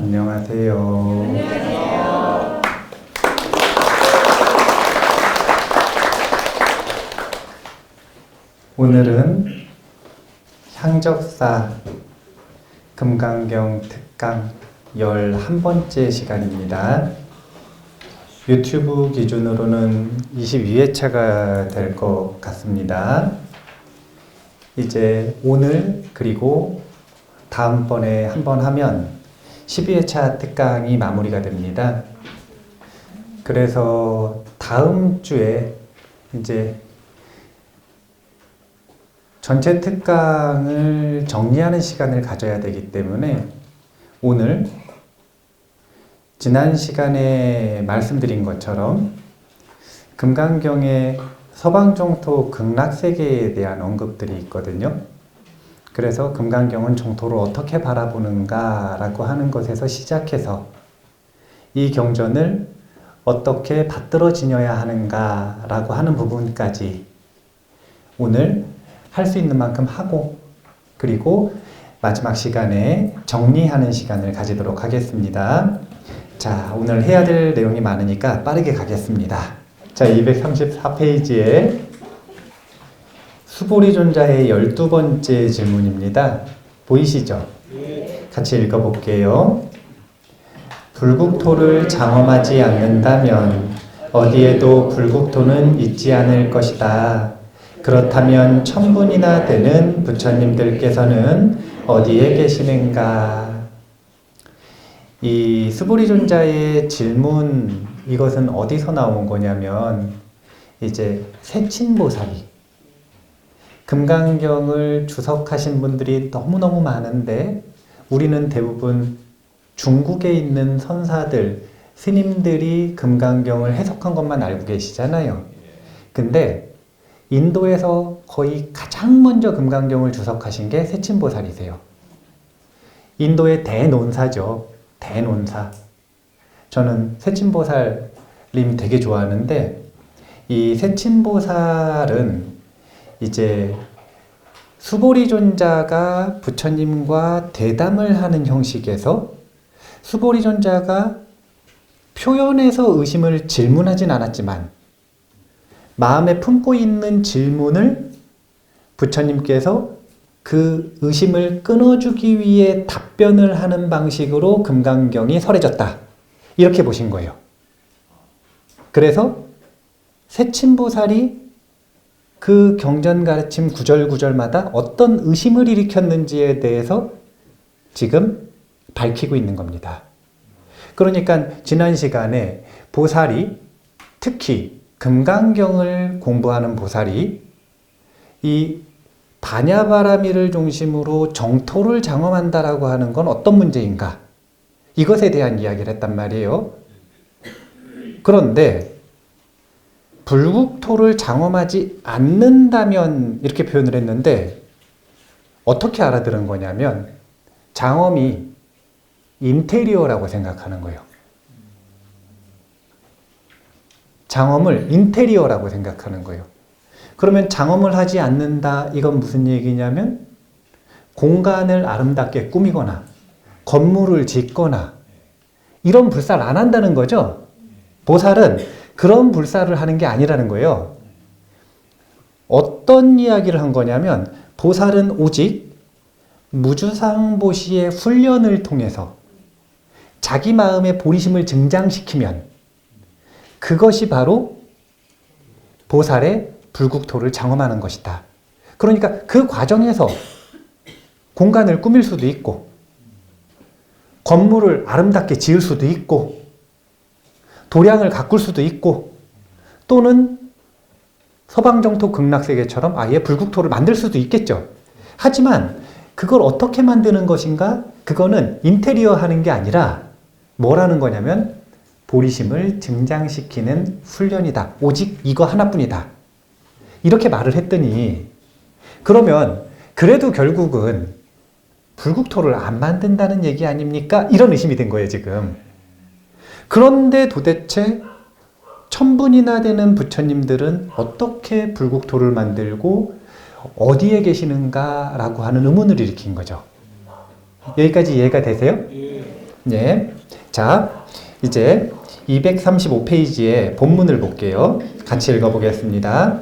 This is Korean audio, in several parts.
안녕하세요. 오늘은 향적사 금강경 특강 11번째 시간입니다. 유튜브 기준으로는 22회차가 될 것 같습니다. 이제 오늘 그리고 다음번에 한 번 하면 12회차 특강이 마무리가 됩니다. 그래서 다음 주에 이제 전체 특강을 정리하는 시간을 가져야 되기 때문에 오늘 지난 시간에 말씀드린 것처럼 금강경의 서방정토 극락세계에 대한 언급들이 있거든요. 그래서 금강경은 정토를 어떻게 바라보는가 라고 하는 것에서 시작해서 이 경전을 어떻게 받들어 지녀야 하는가 라고 하는 부분까지 오늘 할 수 있는 만큼 하고, 그리고 마지막 시간에 정리하는 시간을 가지도록 하겠습니다. 자, 오늘 해야 될 내용이 많으니까 빠르게 가겠습니다. 자, 234페이지에 수보리존자의 12번째 질문입니다. 보이시죠? 같이 읽어볼게요. 불국토를 장엄하지 않는다면 어디에도 불국토는 있지 않을 것이다. 그렇다면 천분이나 되는 부처님들께서는 어디에 계시는가? 이 수보리존자의 질문, 이것은 어디서 나온 거냐면 이제 세친보살이 금강경을 주석하신 분들이 너무너무 많은데 우리는 대부분 중국에 있는 선사들, 스님들이 금강경을 해석한 것만 알고 계시잖아요. 근데 인도에서 거의 가장 먼저 금강경을 주석하신 게 세친보살이세요. 인도의 대논사죠. 대논사. 저는 세친보살님 되게 좋아하는데 이 세친보살은 이제 수보리존자가 부처님과 대담을 하는 형식에서 수보리존자가 표현해서 의심을 질문하진 않았지만 마음에 품고 있는 질문을 부처님께서 그 의심을 끊어주기 위해 답변을 하는 방식으로 금강경이 설해졌다. 이렇게 보신 거예요. 그래서 세친보살이 그 경전 가르침 구절구절마다 어떤 의심을 일으켰는지에 대해서 지금 밝히고 있는 겁니다. 그러니까 지난 시간에 보살이, 특히 금강경을 공부하는 보살이 이 반야바라미를 중심으로 정토를 장엄한다라고 하는 건 어떤 문제인가? 이것에 대한 이야기를 했단 말이에요. 그런데 불국토를 장엄하지 않는다면 이렇게 표현을 했는데 어떻게 알아들은 거냐면 장엄이 인테리어라고 생각하는 거예요. 장엄을 인테리어라고 생각하는 거예요. 그러면 장엄을 하지 않는다, 이건 무슨 얘기냐면 공간을 아름답게 꾸미거나 건물을 짓거나 이런 불사를 안 한다는 거죠. 보살은 그런 불사를 하는 게 아니라는 거예요. 어떤 이야기를 한 거냐면 보살은 오직 무주상보시의 훈련을 통해서 자기 마음의 보리심을 증장시키면 그것이 바로 보살의 불국토를 장엄하는 것이다. 그러니까 그 과정에서 공간을 꾸밀 수도 있고 건물을 아름답게 지을 수도 있고 도량을 가꿀 수도 있고 또는 서방정토 극락세계처럼 아예 불국토를 만들 수도 있겠죠. 하지만 그걸 어떻게 만드는 것인가? 그거는 인테리어 하는 게 아니라 뭐라는 거냐면 보리심을 증장시키는 훈련이다. 오직 이거 하나뿐이다. 이렇게 말을 했더니 그러면 그래도 결국은 불국토를 안 만든다는 얘기 아닙니까? 이런 의심이 된 거예요, 지금. 그런데 도대체 천분이나 되는 부처님들은 어떻게 불국토를 만들고 어디에 계시는가 라고 하는 의문을 일으킨 거죠. 여기까지 이해가 되세요? 네. 자, 이제 235페이지의 본문을 볼게요. 같이 읽어보겠습니다.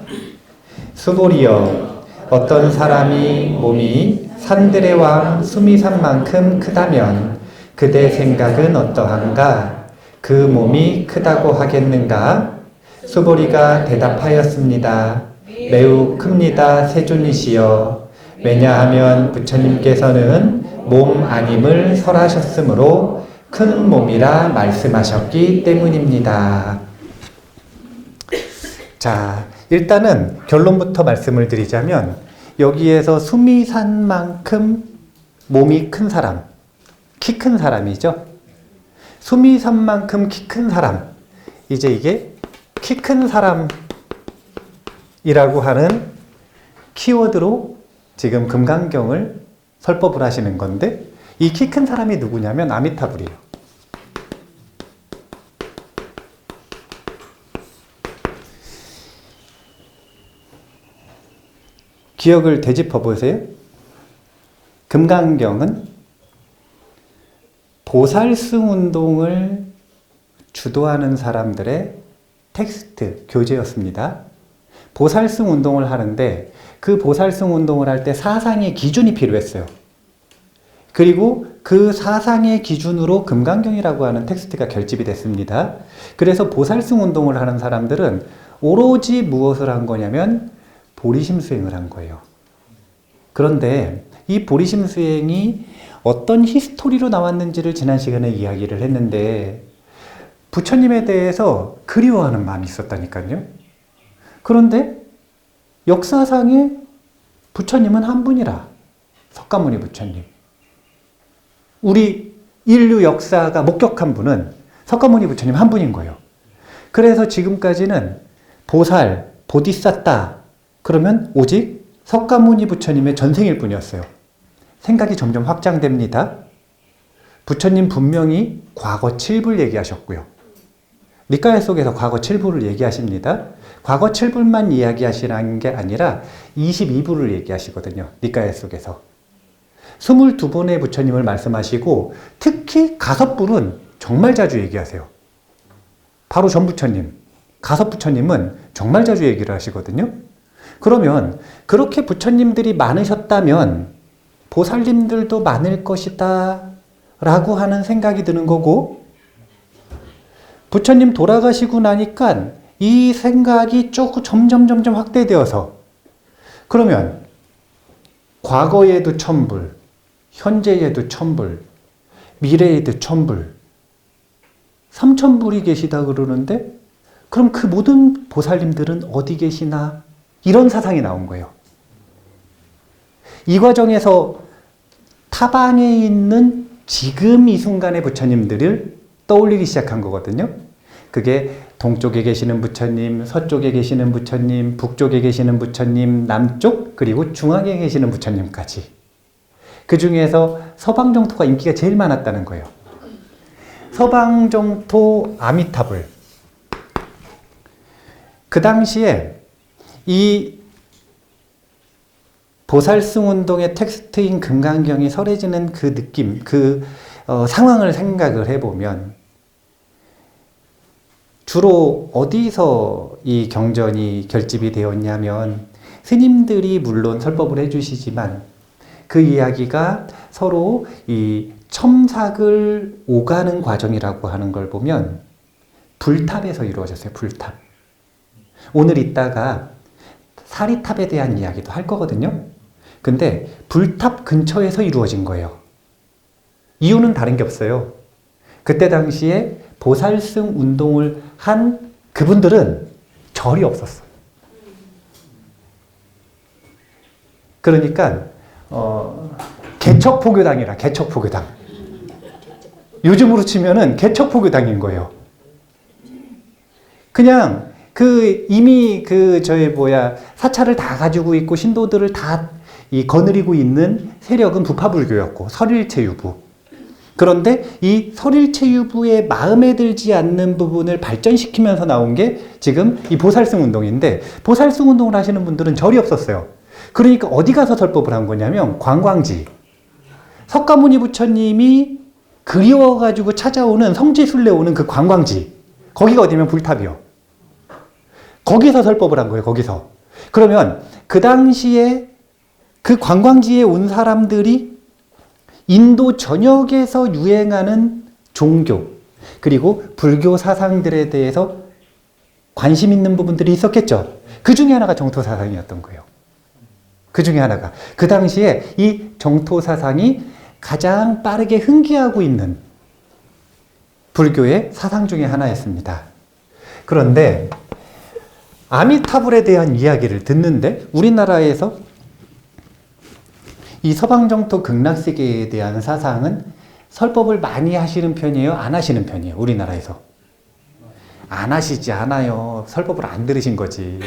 수보리여, 어떤 사람이 몸이 산들의 왕 수미산만큼 크다면 그대 생각은 어떠한가? 그 몸이 크다고 하겠는가? 수보리가 대답하였습니다. 매우 큽니다, 세존이시여. 왜냐하면 부처님께서는 몸 아님을 설하셨으므로 큰 몸이라 말씀하셨기 때문입니다. 자, 일단은 결론부터 말씀을 드리자면 여기에서 수미산만큼 몸이 큰 사람, 키 큰 사람이죠. 수미산만큼 키 큰 사람. 이제 이게 키 큰 사람이라고 하는 키워드로 지금 금강경을 설법을 하시는 건데, 이 키 큰 사람이 누구냐면 아미타불이에요. 기억을 되짚어 보세요. 금강경은 보살승 운동을 주도하는 사람들의 텍스트, 교재였습니다. 보살승 운동을 하는데 그 보살승 운동을 할 때 사상의 기준이 필요했어요. 그리고 그 사상의 기준으로 금강경이라고 하는 텍스트가 결집이 됐습니다. 그래서 보살승 운동을 하는 사람들은 오로지 무엇을 한 거냐면 보리심 수행을 한 거예요. 그런데 이 보리심 수행이 어떤 히스토리로 나왔는지를 지난 시간에 이야기를 했는데 부처님에 대해서 그리워하는 마음이 있었다니까요. 그런데 역사상에 부처님은 한 분이라, 석가모니 부처님. 우리 인류 역사가 목격한 분은 석가모니 부처님 한 분인 거예요. 그래서 지금까지는 보살, 보디사타 그러면 오직 석가모니 부처님의 전생일 뿐이었어요. 생각이 점점 확장됩니다. 부처님 분명히 과거 7불 얘기하셨고요. 니카야 속에서 과거 7불을 얘기하십니다. 과거 7불만 이야기하시라는 게 아니라 22불을 얘기하시거든요. 니카야 속에서. 22분의 부처님을 말씀하시고 특히 가섭불은 정말 자주 얘기하세요. 바로 전부처님, 가섭부처님은 정말 자주 얘기를 하시거든요. 그러면 그렇게 부처님들이 많으셨다면 보살님들도 많을 것이다 라고 하는 생각이 드는 거고, 부처님 돌아가시고 나니까 이 생각이 점점 확대되어서, 그러면 과거에도 1000불, 현재에도 1000불, 미래에도 1000불, 3000불이 계시다 그러는데 그럼 그 모든 보살님들은 어디 계시나? 이런 사상이 나온 거예요. 이 과정에서 타방에 있는 지금 이 순간의 부처님들을 떠올리기 시작한 거거든요. 그게 동쪽에 계시는 부처님, 서쪽에 계시는 부처님, 북쪽에 계시는 부처님, 남쪽, 그리고 중앙에 계시는 부처님까지. 그 중에서 서방정토가 인기가 제일 많았다는 거예요. 서방정토 아미타불. 그 당시에 이 보살승 운동의 텍스트인 금강경이 설해지는 그 느낌, 상황을 생각을 해보면 주로 어디서 이 경전이 결집이 되었냐면, 스님들이 물론 설법을 해주시지만 그 이야기가 서로 이 첨삭을 오가는 과정이라고 하는 걸 보면 불탑에서 이루어졌어요. 불탑. 오늘 이따가 사리탑에 대한 이야기도 할 거거든요. 근데 불탑 근처에서 이루어진 거예요. 이유는 다른 게 없어요. 그때 당시에 보살승 운동을 한 그분들은 절이 없었어요. 그러니까 개척포교당이라, 개척포교당. 요즘으로 치면은 개척포교당인 거예요. 그냥 이미 사찰을 다 가지고 있고 신도들을 다 거느리고 있는 세력은 부파불교였고, 설일체유부. 그런데 이 설일체유부의 마음에 들지 않는 부분을 발전시키면서 나온 게 지금 이 보살승 운동인데, 보살승 운동을 하시는 분들은 절이 없었어요. 그러니까 어디 가서 설법을 한 거냐면 관광지. 석가모니 부처님이 그리워가지고 찾아오는 성지순례 오는 그 관광지. 거기가 어디면 불탑이요. 거기서 설법을 한 거예요. 거기서. 그러면 그 당시에 그 관광지에 온 사람들이 인도 전역에서 유행하는 종교 그리고 불교 사상들에 대해서 관심 있는 부분들이 있었겠죠. 그 중에 하나가 정토 사상이었던 거예요. 그 중에 하나가. 그 당시에 이 정토 사상이 가장 빠르게 흥기하고 있는 불교의 사상 중에 하나였습니다. 그런데 아미타불에 대한 이야기를 듣는데 우리나라에서 이 서방정토 극락세계에 대한 사상은 설법을 많이 하시는 편이에요? 안 하시는 편이에요? 우리나라에서. 안 하시지 않아요. 설법을 안 들으신 거지.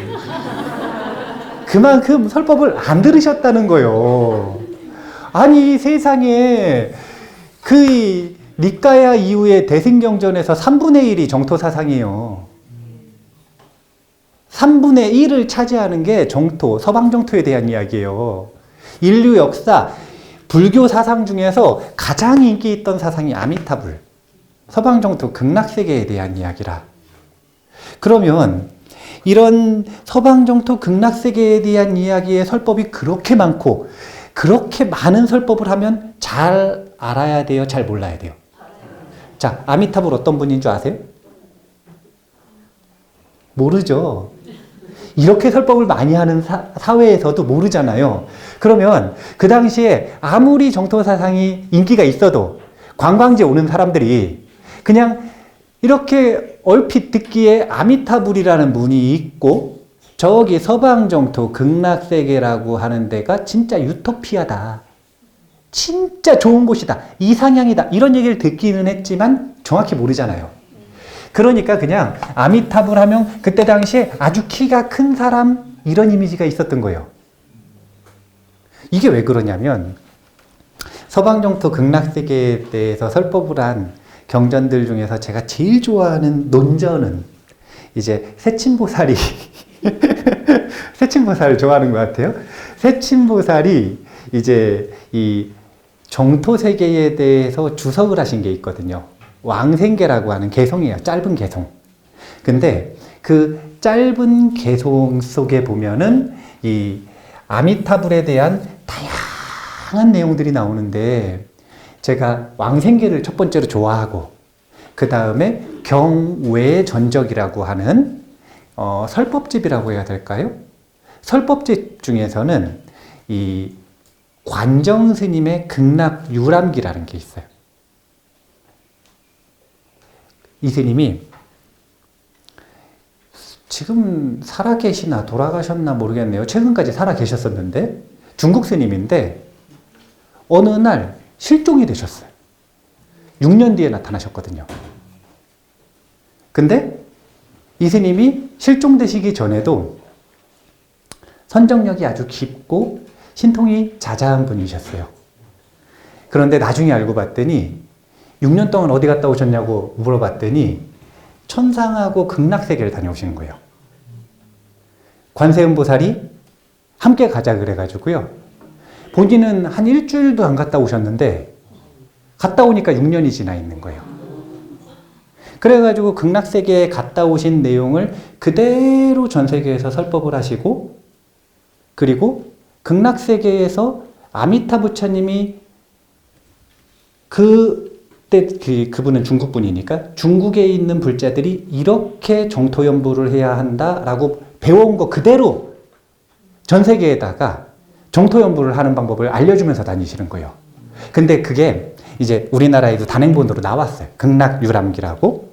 그만큼 설법을 안 들으셨다는 거예요. 아니 세상에 그 니까야 이후에 대승경전에서 3분의 1이 정토 사상이에요. 3분의 1을 차지하는 게 정토, 서방정토에 대한 이야기예요. 인류 역사, 불교 사상 중에서 가장 인기 있던 사상이 아미타불, 서방정토 극락세계에 대한 이야기라. 그러면 이런 서방정토 극락세계에 대한 이야기의 설법이 그렇게 많고 그렇게 많은 설법을 하면 잘 알아야 돼요? 잘 몰라야 돼요? 자, 아미타불 어떤 분인 줄 아세요? 모르죠. 이렇게 설법을 많이 하는 사회에서도 모르잖아요. 그러면 그 당시에 아무리 정토 사상이 인기가 있어도 관광지에 오는 사람들이 그냥 이렇게 얼핏 듣기에 아미타불이라는 문이 있고 저기 서방정토 극락세계라고 하는 데가 진짜 유토피아다. 진짜 좋은 곳이다. 이상향이다. 이런 얘기를 듣기는 했지만 정확히 모르잖아요. 그러니까 그냥 아미타불 하면 그때 당시에 아주 키가 큰 사람 이런 이미지가 있었던 거예요. 이게 왜 그러냐면 서방정토 극락세계에 대해서 설법을 한 경전들 중에서 제가 제일 좋아하는 논전은 이제 세친보살이 세친보살을 좋아하는 것 같아요. 세친보살이 이제 이 정토세계에 대해서 주석을 하신 게 있거든요. 왕생계라고 하는 개송이에요. 짧은 개송. 근데 그 짧은 개송 속에 보면은 이 아미타불에 대한 다양한 내용들이 나오는데 제가 왕생계를 첫 번째로 좋아하고 그 다음에 경외전적이라고 하는 설법집이라고 해야 될까요? 설법집 중에서는 이 관정스님의 극락유람기라는 게 있어요. 이 스님이 지금 살아계시나 돌아가셨나 모르겠네요. 최근까지 살아계셨었는데 중국 스님인데 어느 날 실종이 되셨어요. 6년 뒤에 나타나셨거든요. 근데 이 스님이 실종되시기 전에도 선정력이 아주 깊고 신통이 자자한 분이셨어요. 그런데 나중에 알고 봤더니 6년 동안 어디 갔다 오셨냐고 물어봤더니 천상하고 극락세계를 다녀오시는 거예요. 관세음보살이 함께 가자 그래가지고요. 본인은 한 일주일도 안 갔다 오셨는데 갔다 오니까 6년이 지나 있는 거예요. 그래가지고 극락세계에 갔다 오신 내용을 그대로 전 세계에서 설법을 하시고 그리고 극락세계에서 아미타 부처님이 그때 그분은 중국 분이니까 중국에 있는 불자들이 이렇게 정토연부를 해야 한다라고 배워온 거 그대로 전 세계에다가 정토연부를 하는 방법을 알려주면서 다니시는 거예요. 근데 그게 이제 우리나라에도 단행본으로 나왔어요. 극락유람기라고.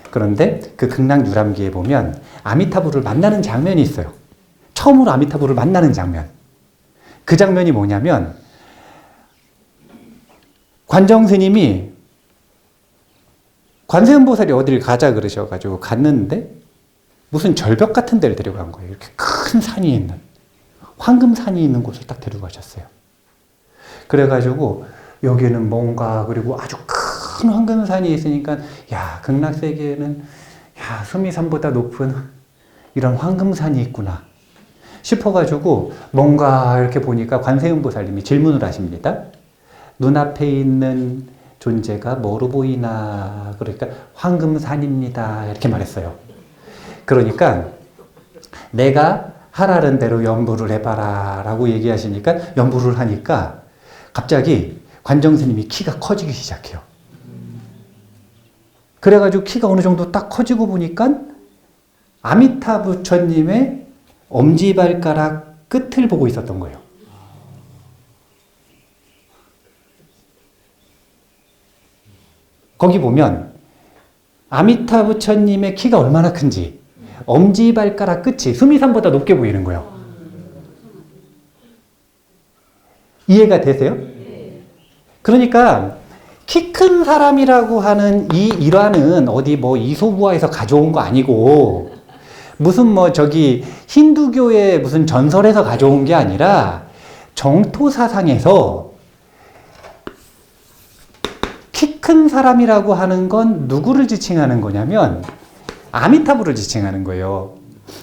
그런데 그 극락유람기에 보면 아미타불을 만나는 장면이 있어요. 처음으로 아미타불을 만나는 장면. 그 장면이 뭐냐면 관정스님이 관세음보살이 어디를 가자 그러셔가지고 갔는데 무슨 절벽 같은 데를 데려간 거예요. 이렇게 큰 산이 있는 황금산이 있는 곳을 딱 데리고 가셨어요. 그래가지고 여기는 뭔가 그리고 아주 큰 황금산이 있으니까 야 극락세계에는 야 수미산보다 높은 이런 황금산이 있구나 싶어가지고 뭔가 이렇게 보니까 관세음보살님이 질문을 하십니다. 눈앞에 있는 존재가 뭐로 보이나? 그러니까 황금산입니다. 이렇게 말했어요. 그러니까 내가 하라는 대로 연부를 해봐라 라고 얘기하시니까 연부를 하니까 갑자기 관정스님이 키가 커지기 시작해요. 그래가지고 키가 어느 정도 딱 커지고 보니까 아미타 부처님의 엄지발가락 끝을 보고 있었던 거예요. 거기 보면 아미타 부처님의 키가 얼마나 큰지 엄지발가락 끝이 수미산보다 높게 보이는 거예요. 이해가 되세요? 그러니까 키 큰 사람이라고 하는 이 일화는 어디 뭐 이소부화에서 가져온 거 아니고 무슨 뭐 저기 힌두교의 무슨 전설에서 가져온 게 아니라 정토사상에서 키 큰 사람이라고 하는 건 누구를 지칭하는 거냐면 아미타불을 지칭하는 거예요.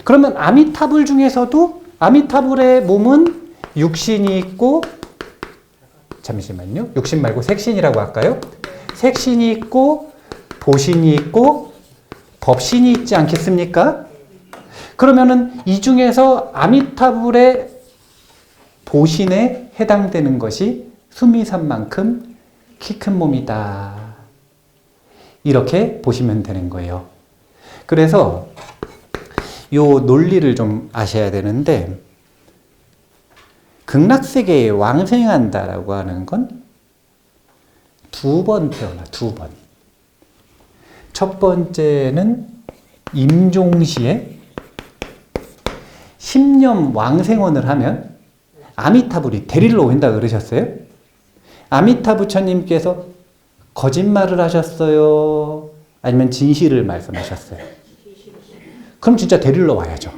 그러면 아미타불 중에서도 아미타불의 몸은 육신이 있고, 잠시만요. 육신 말고 색신이라고 할까요? 색신이 있고 보신이 있고 법신이 있지 않겠습니까? 그러면은 이 중에서 아미타불의 보신에 해당되는 것이 수미산만큼 키 큰 몸이다. 이렇게 보시면 되는 거예요. 그래서 요 논리를 좀 아셔야 되는데, 극락세계에 왕생한다라고 하는 건 두 번 태어나, 두 번. 첫 번째는 임종시에 10년 왕생원을 하면 아미타불이 데리러 온다 그러셨어요? 아미타 부처님께서 거짓말을 하셨어요? 아니면 진실을 말씀하셨어요? 그럼 진짜 데리러 와야죠.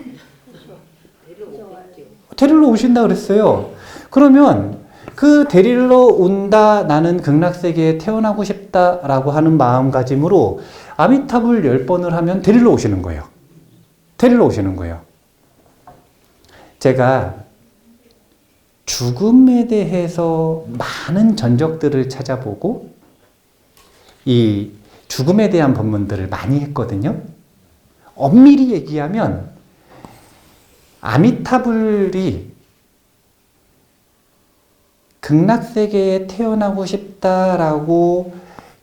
데리러 오신다 그랬어요. 그러면 그 데리러 온다, 나는 극락세계에 태어나고 싶다라고 하는 마음가짐으로 아미타불 10번을 하면 데리러 오시는 거예요. 데리러 오시는 거예요. 제가 죽음에 대해서 많은 전적들을 찾아보고 이 죽음에 대한 법문들을 많이 했거든요. 엄밀히 얘기하면 아미타불이 극락세계에 태어나고 싶다라고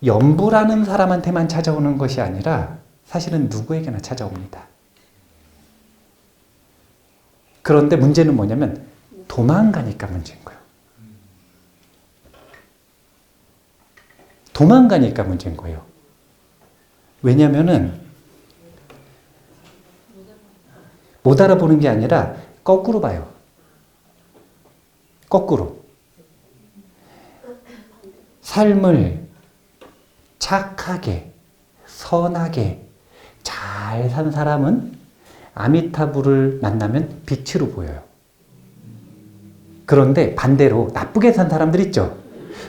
염불하는 사람한테만 찾아오는 것이 아니라 사실은 누구에게나 찾아옵니다. 그런데 문제는 뭐냐면 도망가니까 문제인 거예요. 도망가니까 문제인 거예요. 왜냐면은 못 알아보는 게 아니라 거꾸로 봐요. 거꾸로. 삶을 착하게, 선하게 잘 산 사람은 아미타불을 만나면 빛으로 보여요. 그런데 반대로 나쁘게 산 사람들 있죠?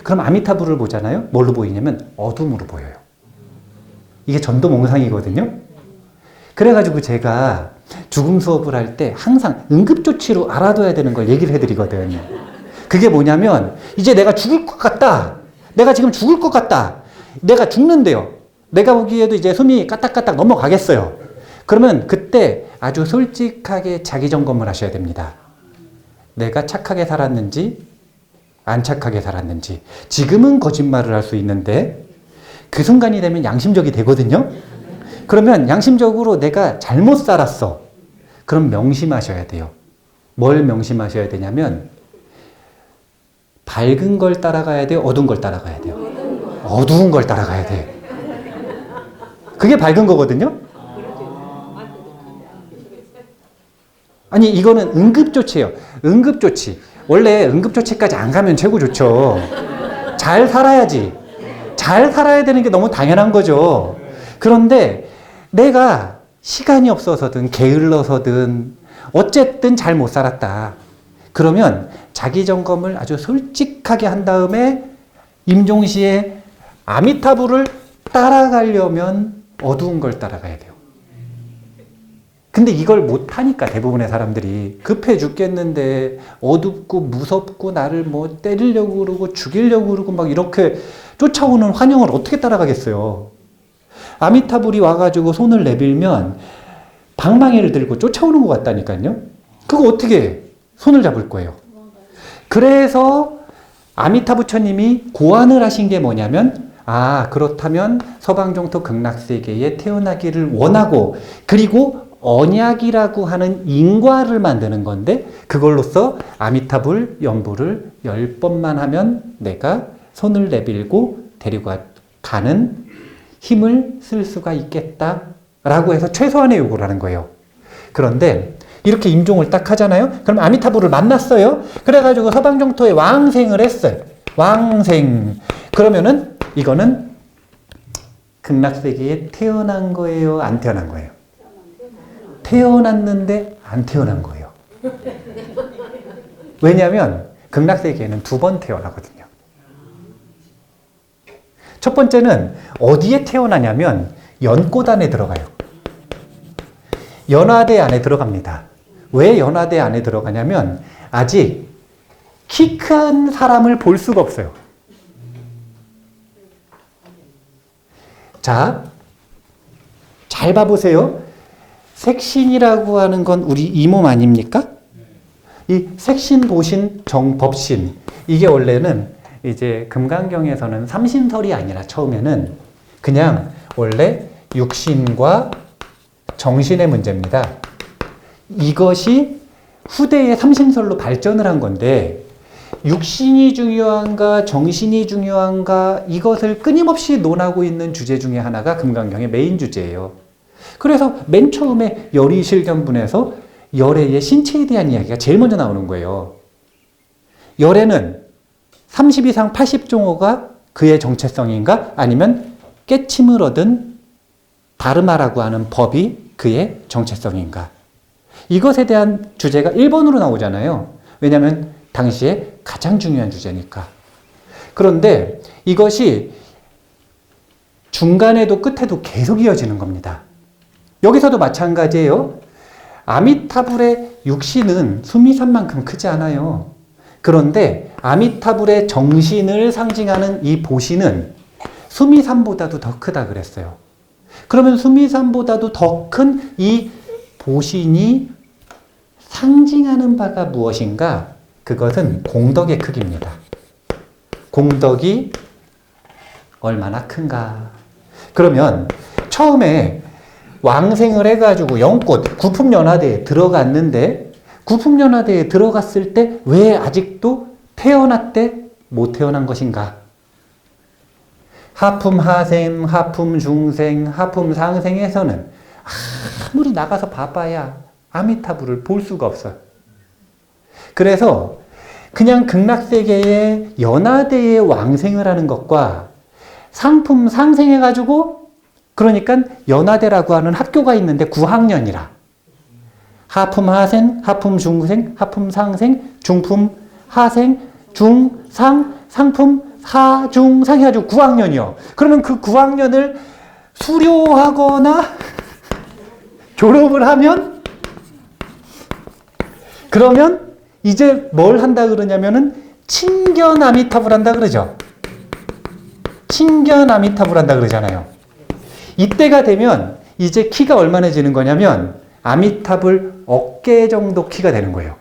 그럼 아미타불을 보잖아요? 뭘로 보이냐면 어둠으로 보여요. 이게 전도몽상이거든요? 그래가지고 제가 죽음 수업을 할 때 항상 응급조치로 알아둬야 되는 걸 얘기를 해드리거든. 그게 뭐냐면 이제 내가 죽을 것 같다. 내가 지금 죽을 것 같다. 내가 죽는데요. 내가 보기에도 이제 숨이 까딱까딱 넘어가겠어요. 그러면 그때 아주 솔직하게 자기 점검을 하셔야 됩니다. 내가 착하게 살았는지 안 착하게 살았는지. 지금은 거짓말을 할 수 있는데 그 순간이 되면 양심적이 되거든요. 그러면 양심적으로 내가 잘못 살았어. 그럼 명심하셔야 돼요. 뭘 명심하셔야 되냐면 밝은 걸 따라가야 돼요? 어두운 걸 따라가야 돼요? 어두운 걸 따라가야 돼. 그게 밝은 거거든요? 아니, 이거는 응급조치예요. 응급조치. 원래 응급조치까지 안 가면 최고 좋죠. 잘 살아야지. 잘 살아야 되는 게 너무 당연한 거죠. 그런데 내가 시간이 없어서든 게을러서든 어쨌든 잘 못 살았다. 그러면 자기 점검을 아주 솔직하게 한 다음에 임종시에 아미타불을 따라가려면 어두운 걸 따라가야 돼요. 근데 이걸 못하니까 대부분의 사람들이 급해 죽겠는데 어둡고 무섭고 나를 뭐 때리려고 그러고 죽이려고 그러고 막 이렇게 쫓아오는 환영을 어떻게 따라가겠어요. 아미타불이 와가지고 손을 내밀면 방망이를 들고 쫓아오는 것 같다니까요. 그거 어떻게 손을 잡을 거예요. 그래서 아미타 부처님이 고안을 하신 게 뭐냐면, 그렇다면 서방정토 극락세계에 태어나기를 원하고, 그리고 언약이라고 하는 인과를 만드는 건데, 그걸로써 아미타불 연부를 10번만 하면 내가 손을 내밀고 데리고 가는 힘을 쓸 수가 있겠다라고 해서 최소한의 요구를 하는 거예요. 그런데 이렇게 임종을 딱 하잖아요. 그럼 아미타불을 만났어요. 그래가지고 서방정토에 왕생을 했어요. 왕생. 그러면은 이거는 극락세계에 태어난 거예요? 안 태어난 거예요? 태어났는데 안 태어난 거예요. 왜냐하면 극락세계에는 2번 태어나거든요. 첫 번째는 어디에 태어나냐면 연꽃 안에 들어가요. 연화대 안에 들어갑니다. 왜 연화대 안에 들어가냐면 아직 키 큰 사람을 볼 수가 없어요. 자, 잘 봐보세요. 색신이라고 하는 건 우리 이 몸 아닙니까? 이 색신, 보신, 정법신, 이게 원래는 이제 금강경에서는 삼신설이 아니라 처음에는 그냥 원래 육신과 정신의 문제입니다. 이것이 후대에 삼신설로 발전을 한 건데, 육신이 중요한가 정신이 중요한가 이것을 끊임없이 논하고 있는 주제 중에 하나가 금강경의 메인 주제예요. 그래서 맨 처음에 열의실견분에서 열애의 신체에 대한 이야기가 제일 먼저 나오는 거예요. 열애는 30 이상 80종호가 그의 정체성인가, 아니면 깨침을 얻은 다르마라고 하는 법이 그의 정체성인가. 이것에 대한 주제가 1번으로 나오잖아요. 왜냐하면 당시에 가장 중요한 주제니까. 그런데 이것이 중간에도 끝에도 계속 이어지는 겁니다. 여기서도 마찬가지예요. 아미타불의 육신은 수미산만큼 크지 않아요. 그런데 아미타불의 정신을 상징하는 이 보신은 수미산보다도 더 크다 그랬어요. 그러면 수미산보다도 더 큰 이 보신이 상징하는 바가 무엇인가? 그것은 공덕의 크기입니다. 공덕이 얼마나 큰가? 그러면 처음에 왕생을 해가지고 연꽃, 구품연화대에 들어갔는데, 구품연화대에 들어갔을 때 왜 아직도 태어났대 못 태어난 것인가? 하품 하생, 하품 중생, 하품 상생에서는 아무리 나가서 봐봐야 아미타불을 볼 수가 없어요. 그래서 그냥 극락세계의 연화대에 왕생을 하는 것과 상품 상생해가지고, 그러니까 연화대라고 하는 학교가 있는데 9학년이라 하품 하생, 하품 중생, 하품 상생, 중품 하생, 중상, 상품 하중상 해가지고 9학년이요. 그러면 그 9학년을 수료하거나 졸업을 하면, 그러면 이제 뭘 한다 그러냐면은 친견 아미타불 한다 그러죠. 친견 아미타불 한다 그러잖아요. 이때가 되면 이제 키가 얼마나 지는 거냐면 아미타불 어깨 정도 키가 되는 거예요.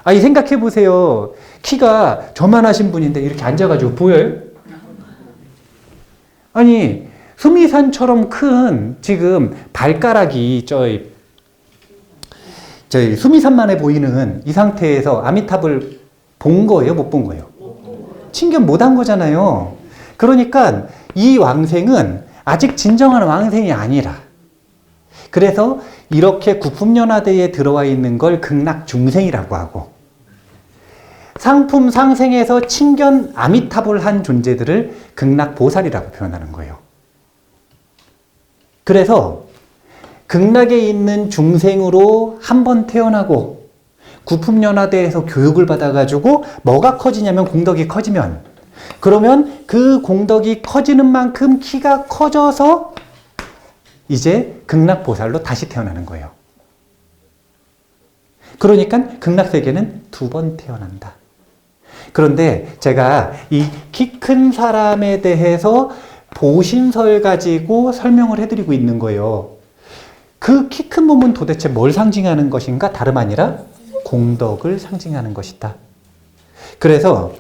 아니 생각해 보세요. 키가 저만하신 분인데 이렇게 앉아가지고 보여요? 아니 수미산처럼 큰 지금 발가락이 저희 수미산만해 보이는 이 상태에서 아미타불 본 거예요? 못 본 거예요? 친견 못 한 거잖아요. 그러니까 이 왕생은 아직 진정한 왕생이 아니라, 그래서 이렇게 구품연화대에 들어와 있는 걸 극락중생이라고 하고, 상품 상생에서 친견 아미타불 한 존재들을 극락보살이라고 표현하는 거예요. 그래서 극락에 있는 중생으로 한 번 태어나고 구품연화대에서 교육을 받아가지고 뭐가 커지냐면 공덕이 커지면, 그러면 그 공덕이 커지는 만큼 키가 커져서 이제 극락보살로 다시 태어나는 거예요. 그러니까 극락세계는 2번 태어난다. 그런데 제가 이 키 큰 사람에 대해서 보신설 가지고 설명을 해드리고 있는 거예요. 그 키 큰 몸은 도대체 뭘 상징하는 것인가? 다름 아니라 공덕을 상징하는 것이다. 그래서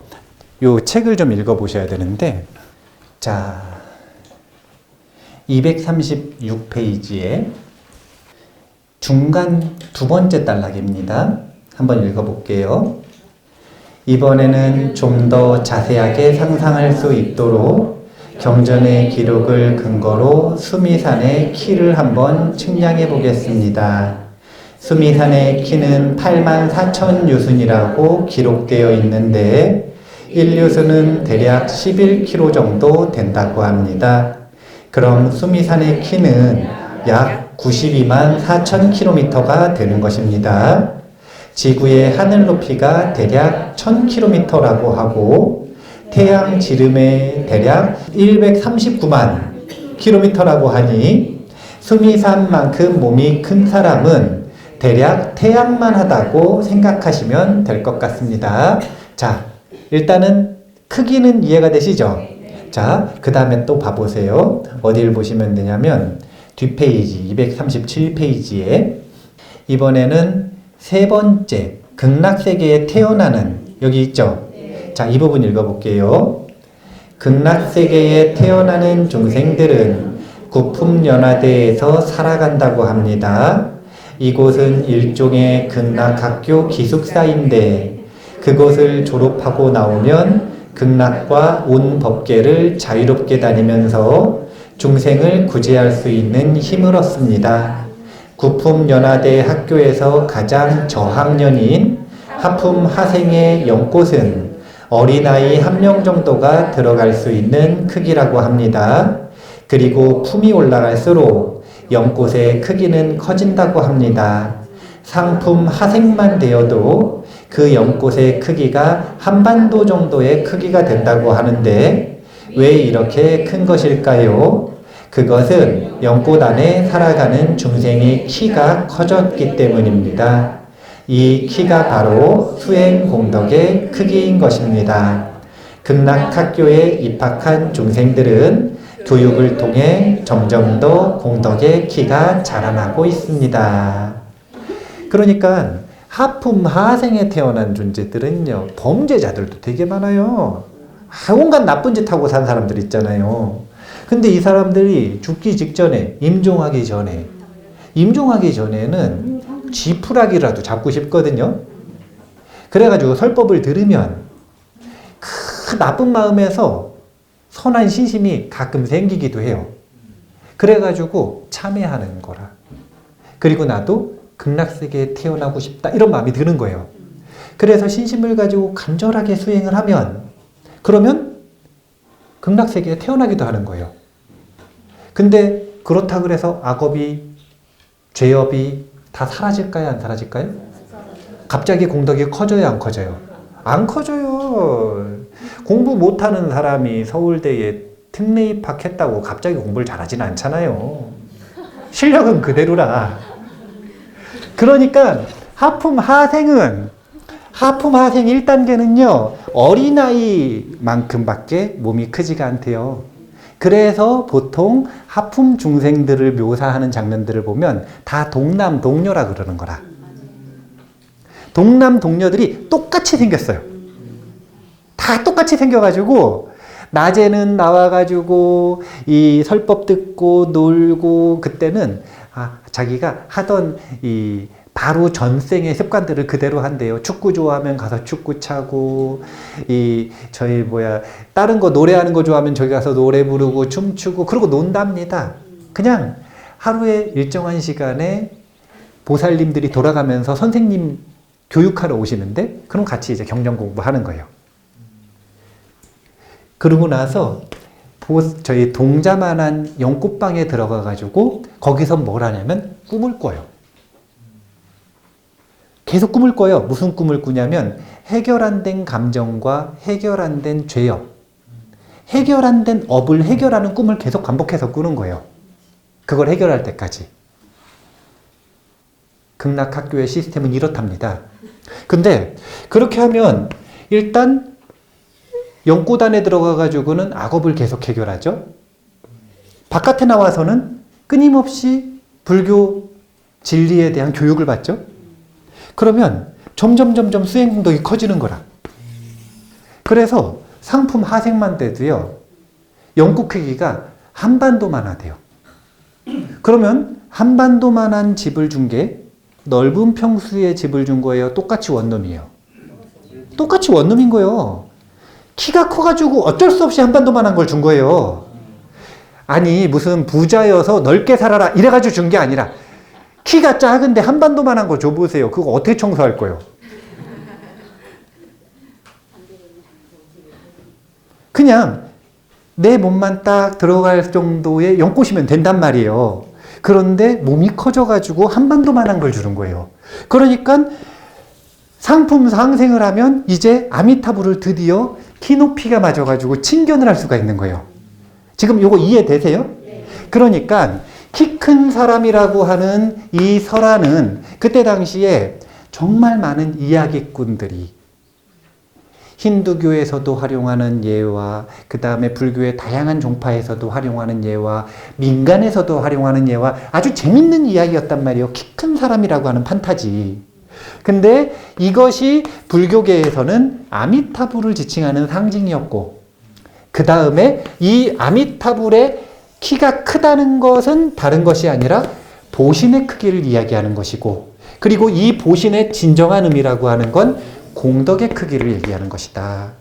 이 책을 좀 읽어보셔야 되는데, 자, 236페이지에 중간 2번째 단락입니다. 한번 읽어볼게요. 이번에는 좀 더 자세하게 상상할 수 있도록 경전의 기록을 근거로 수미산의 키를 한번 측량해 보겠습니다. 수미산의 키는 84,000유순이라고 기록되어 있는데 1유순은 대략 11km 정도 된다고 합니다. 그럼 수미산의 키는 약 92만 4,000km가 되는 것입니다. 지구의 하늘 높이가 대략 1,000km라고 하고 태양 지름의 대략 139만 km라고 하니 수미산만큼 몸이 큰 사람은 대략 태양만 하다고 생각하시면 될 것 같습니다. 자, 일단은 크기는 이해가 되시죠? 자, 그 다음에 또 봐보세요. 어디를 보시면 되냐면 뒷페이지 237페이지에 이번에는 3번째 극락세계에 태어나는 여기 있죠? 자, 이 부분 읽어볼게요. 극락세계에 태어나는 중생들은 구품연화대에서 살아간다고 합니다. 이곳은 일종의 극락학교 기숙사인데 그곳을 졸업하고 나오면 극락과 온 법계를 자유롭게 다니면서 중생을 구제할 수 있는 힘을 얻습니다. 구품연화대 학교에서 가장 저학년인 하품 하생의 연꽃은 어린아이 1명 정도가 들어갈 수 있는 크기라고 합니다. 그리고 품이 올라갈수록 연꽃의 크기는 커진다고 합니다. 상품 하생만 되어도 그 연꽃의 크기가 한반도 정도의 크기가 된다고 하는데 왜 이렇게 큰 것일까요? 그것은 연꽃 안에 살아가는 중생의 키가 커졌기 때문입니다. 이 키가 바로 수행 공덕의 크기인 것입니다. 극락학교에 입학한 중생들은 교육을 통해 점점 더 공덕의 키가 자라나고 있습니다. 그러니까 하품 하생에 태어난 존재들은요, 범죄자들도 되게 많아요. 온갖 나쁜 짓 하고 산 사람들 있잖아요. 근데 이 사람들이 죽기 직전에, 임종하기 전에는 지푸라기라도 잡고 싶거든요. 그래가지고 설법을 들으면 그 나쁜 마음에서 선한 신심이 가끔 생기기도 해요. 그래가지고 참회하는 거라. 그리고 나도 극락세계에 태어나고 싶다 이런 마음이 드는 거예요. 그래서 신심을 가지고 간절하게 수행을 하면 그러면 극락세계에 태어나기도 하는 거예요. 근데 그렇다 그래서 악업이 죄업이 다 사라질까요? 안 사라질까요? 갑자기 공덕이 커져요? 안 커져요? 안 커져요. 공부 못하는 사람이 서울대에 특례 입학했다고 갑자기 공부를 잘하진 않잖아요. 실력은 그대로라. 그러니까 하품 하생 1단계는요 어린아이만큼밖에 몸이 크지가 않대요. 그래서 보통 하품 중생들을 묘사하는 장면들을 보면 다 동남 동녀라 그러는 거라. 동남 동녀들이 똑같이 생겼어요. 다 똑같이 생겨가지고 낮에는 나와가지고 이 설법 듣고 놀고 그때는 자기가 하던 이 바로 전생의 습관들을 그대로 한대요. 축구 좋아하면 가서 축구 차고, 다른 거 노래하는 거 좋아하면 저기 가서 노래 부르고 춤추고 그러고 논답니다. 그냥 하루에 일정한 시간에 보살님들이 돌아가면서 선생님 교육하러 오시는데 그럼 같이 이제 경전 공부하는 거예요. 그러고 나서 저희 동자만한 연꽃방에 들어가가지고 거기서 뭘 하냐면 꿈을 꿔요. 계속 꿈을 꿔요. 무슨 꿈을 꾸냐면 해결 안 된 감정과 해결 안 된 죄업, 해결 안 된 업을 해결하는 꿈을 계속 반복해서 꾸는 거예요. 그걸 해결할 때까지. 극락학교의 시스템은 이렇답니다. 근데 그렇게 하면 일단 연구단에 들어가가지고는 악업을 계속 해결하죠. 바깥에 나와서는 끊임없이 불교 진리에 대한 교육을 받죠. 그러면 점점 수행공덕이 커지는 거라. 그래서 상품 하색만 돼도요, 영국 크기가 한반도만 하대요. 그러면 한반도만한 집을 준 게 넓은 평수의 집을 준 거예요? 똑같이 원룸이에요? 똑같이 원룸인 거예요. 키가 커가지고 어쩔 수 없이 한반도만한 걸 준 거예요. 아니 무슨 부자여서 넓게 살아라 이래가지고 준 게 아니라 키가 작은데 한반도만한 거 줘보세요. 그거 어떻게 청소할 거예요? 그냥 내 몸만 딱 들어갈 정도의 연꽃이면 된단 말이에요. 그런데 몸이 커져가지고 한반도만한 걸 주는 거예요. 그러니까 상품 상생을 하면 이제 아미타불을 드디어 키높이가 맞아가지고 친견을 할 수가 있는 거예요. 지금 요거 이해되세요? 그러니까 키 큰 사람이라고 하는 이 설화는 그때 당시에 정말 많은 이야기꾼들이 힌두교에서도 활용하는 예와 그 다음에 불교의 다양한 종파에서도 활용하는 예와 민간에서도 활용하는 예와 아주 재밌는 이야기였단 말이에요. 키 큰 사람이라고 하는 판타지. 근데 이것이 불교계에서는 아미타불을 지칭하는 상징이었고 그 다음에 이 아미타불의 키가 크다는 것은 다른 것이 아니라 보신의 크기를 이야기하는 것이고 그리고 이 보신의 진정한 의미라고 하는 건 공덕의 크기를 얘기하는 것이다.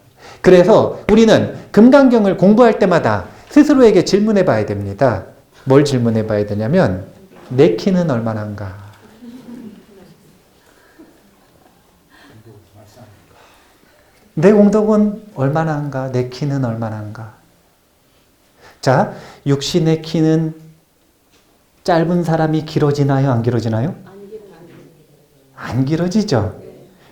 그래서 우리는 금강경을 공부할 때마다 스스로에게 질문해 봐야 됩니다. 뭘 질문해 봐야 되냐면 내 키는 얼마나인가? 내 공덕은 얼마나인가? 내 키는 얼마나인가? 자, 육신의 키는 짧은 사람이 길어지나요? 안 길어지나요? 안 길어지죠.